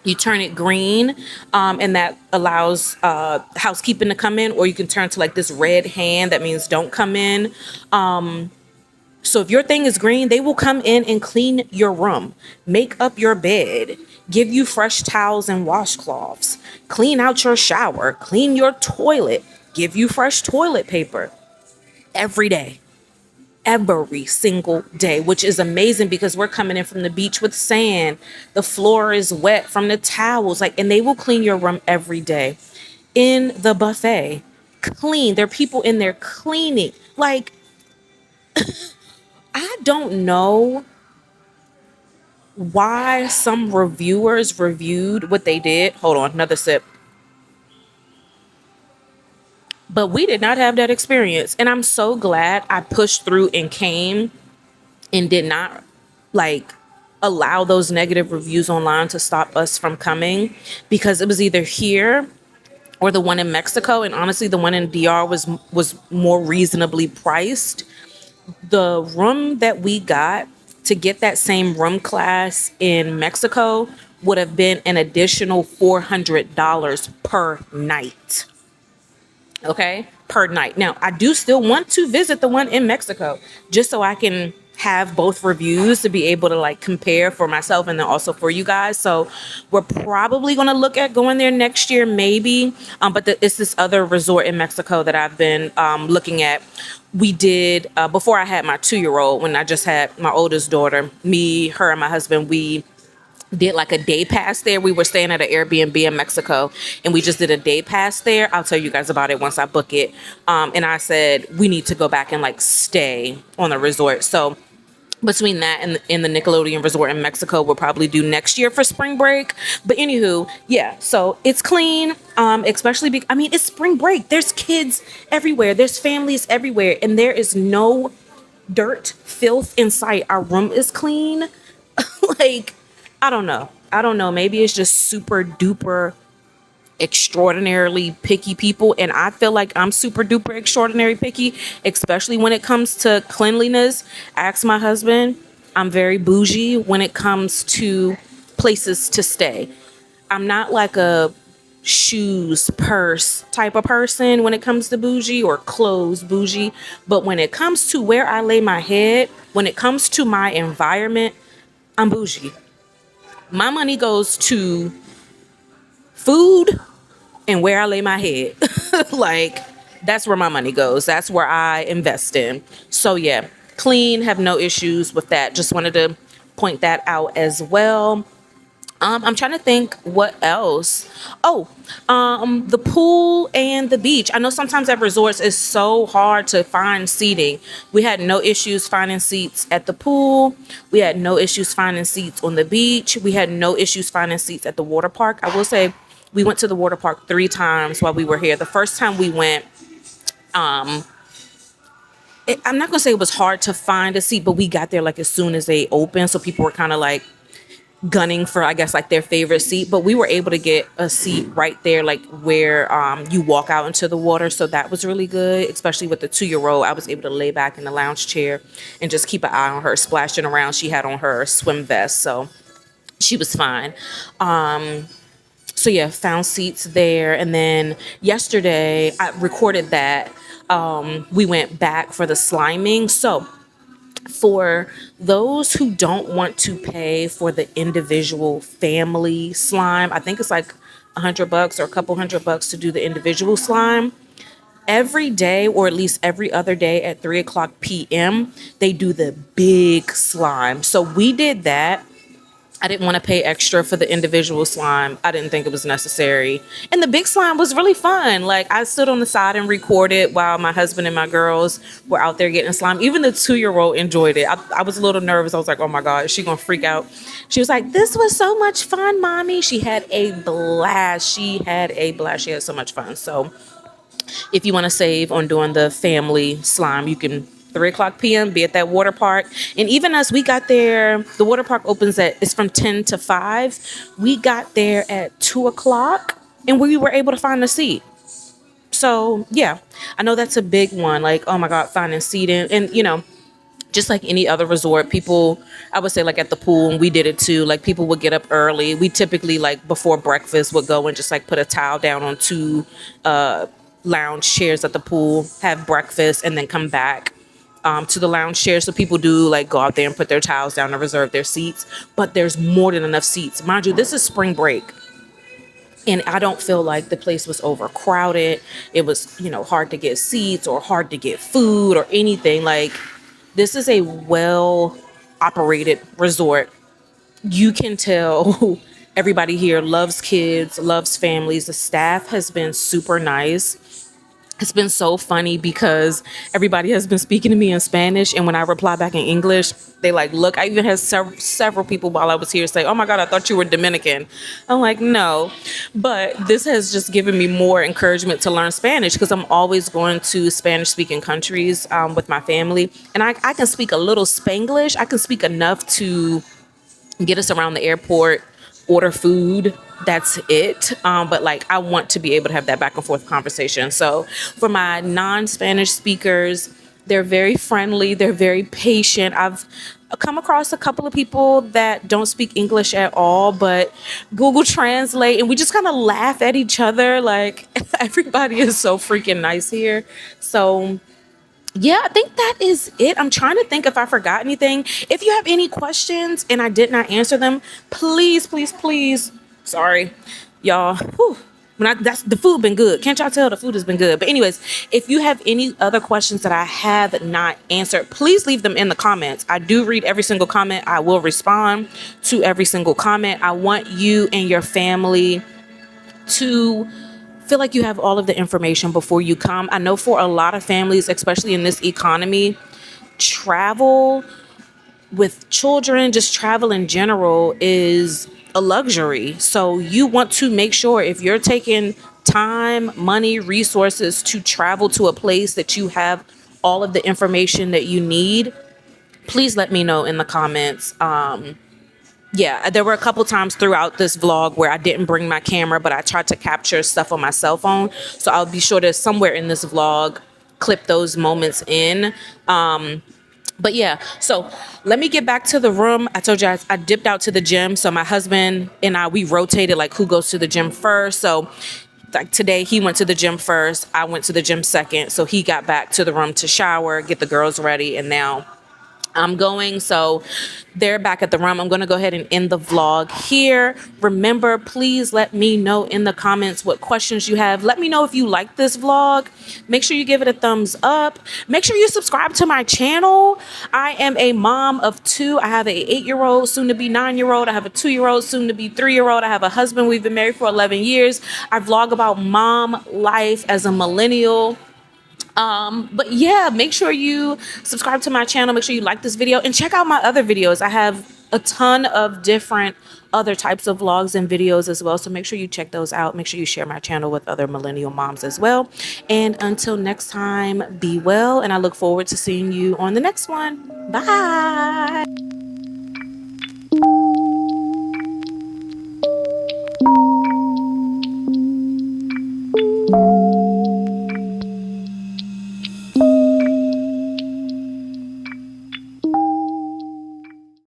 You turn it green, and that allows housekeeping to come in, or you can turn to like this red hand that means don't come in. So if your thing is green, they will come in and clean your room, make up your bed, give you fresh towels and washcloths, clean out your shower, clean your toilet, give you fresh toilet paper every day. Every single day, which is amazing because we're coming in from the beach with sand. The floor is wet from the towels, and they will clean your room every day. In the buffet, clean. There are people in there cleaning. Like, I don't know why some reviewers reviewed what they did. Hold on, another sip. But we did not have that experience. And I'm so glad I pushed through and came and did not allow those negative reviews online to stop us from coming, because it was either here or the one in Mexico. And honestly, the one in DR was more reasonably priced. The room that we got to get that same room class in Mexico would have been an additional $400 per night. Okay, per night. Now, I do still want to visit the one in Mexico just so I can have both reviews to be able to like compare for myself and then also for you guys. So we're probably going to look at going there next year, maybe. But it's this other resort in Mexico that I've been looking at. We did before I had my 2-year-old, when I just had my oldest daughter, me, her, and my husband, we did like a day pass there. We were staying at an Airbnb in Mexico and we just did a day pass there. I'll tell you guys about it once I book it. And I said, we need to go back and like stay on the resort. So between that and in the Nickelodeon Resort in Mexico, we'll probably do next year for spring break. But anywho, yeah, so it's clean, especially, I mean, it's spring break. There's kids everywhere. There's families everywhere. And there is no dirt, filth in sight. Our room is clean. Like, I don't know. Maybe it's just super duper extraordinarily picky people. And I feel like I'm super duper extraordinary picky, especially when it comes to cleanliness. Ask my husband. I'm very bougie when it comes to places to stay. I'm not like a shoes, purse type of person when it comes to bougie, or clothes bougie. But when it comes to where I lay my head, when it comes to my environment, I'm bougie. My money goes to food and where I lay my head. Like, that's where my money goes. That's where I invest in. So yeah, clean, have no issues with that. Just wanted to point that out as well. I'm trying to think what else. The pool and the beach. I know sometimes at resorts it's so hard to find seating. We had no issues finding seats at the pool. We had no issues finding seats on the beach. We had no issues finding seats at the water park. I will say we went to the water park 3 times while we were here. The first time we went, I'm not gonna say it was hard to find a seat, but we got there like as soon as they opened. So people were kind of like gunning for, I guess, like their favorite seat, but we were able to get a seat right there, like where you walk out into the water. So that was really good, especially with the 2-year-old. I was able to lay back in the lounge chair and just keep an eye on her splashing around. She had on her swim vest, so she was fine. So yeah, found seats there. And then yesterday I recorded that we went back for the sliming. So for those who don't want to pay for the individual family slime, I think it's like $100 or a couple $100 to do the individual slime. Every day, or at least every other day at 3:00 p.m., they do the big slime. So we did that. I didn't want to pay extra for the individual slime. I didn't think it was necessary. And the big slime was really fun. Like, I stood on the side and recorded while my husband and my girls were out there getting slime. Even the 2-year-old enjoyed it. I was a little nervous. I was like, oh my God, is she going to freak out? She was like, this was so much fun, Mommy. She had a blast. She had so much fun. So if you want to save on doing the family slime, you can 3:00 p.m. be at that water park. And even as we got there, the water park opens it's from 10 to 5. We got there at 2:00 and we were able to find a seat. So yeah, I know that's a big one. Like, oh my God, finding seating. And just like any other resort, people, I would say, like at the pool, and we did it too, like people would get up early. We typically, like before breakfast, would go and just like put a towel down on 2 lounge chairs at the pool, have breakfast, and then come back to the lounge chairs. So people do like go out there and put their towels down and reserve their seats. But there's more than enough seats. Mind you, this is spring break. And I don't feel like the place was overcrowded. It was, hard to get seats or hard to get food or anything. Like, this is a well operated resort. You can tell everybody here loves kids, loves families. The staff has been super nice. It's been so funny because everybody has been speaking to me in Spanish, and when I reply back in English, they like look. I even had several people while I was here say, "Oh my God, I thought you were Dominican." I'm like, no, but this has just given me more encouragement to learn Spanish because I'm always going to Spanish-speaking countries with my family, and I can speak a little Spanglish. I can speak enough to get us around the airport, order food. That's it. But like, I want to be able to have that back and forth conversation. So for my non-Spanish speakers, They're very friendly. They're very patient. I've come across a couple of people that don't speak English at all, but Google Translate, and we just kind of laugh at each other. Like, everybody is so freaking nice here. So yeah, I think that is it. I'm trying to think if I forgot anything. If you have any questions and I did not answer them, please, please, please. Sorry, y'all. Whew. That's the food been good. Can't y'all tell the food has been good? But anyways, if you have any other questions that I have not answered, please leave them in the comments. I do read every single comment. I will respond to every single comment. I want you and your family to feel like you have all of the information before you come. I know for a lot of families, especially in this economy, travel with children, just travel in general, is a luxury. So you want to make sure if you're taking time, money, resources to travel to a place that you have all of the information that you need, please let me know in the comments. Yeah, there were a couple times throughout this vlog where I didn't bring my camera, but I tried to capture stuff on my cell phone. So I'll be sure to somewhere in this vlog clip those moments in. But yeah, so let me get back to the room. I told you I dipped out to the gym. So my husband and I, we rotated like who goes to the gym first. So like today he went to the gym first. I went to the gym second. So he got back to the room to shower, get the girls ready. And now I'm going. So they're back at the room. I'm going to go ahead and end the vlog here. Remember, please let me know in the comments what questions you have. Let me know if you like this vlog. Make sure you give it a thumbs up. Make sure you subscribe to my channel. I am a mom of two. I have a 8-year-old, soon to be 9-year-old. I have a 2-year-old, soon to be 3-year-old. I have a husband. We've been married for 11 years. I vlog about mom life as a millennial. But yeah, make sure you subscribe to my channel. Make sure you like this video and check out my other videos. I have a ton of different other types of vlogs and videos as well. So make sure you check those out. Make sure you share my channel with other millennial moms as well. And until next time, be well. And I look forward to seeing you on the next one. Bye.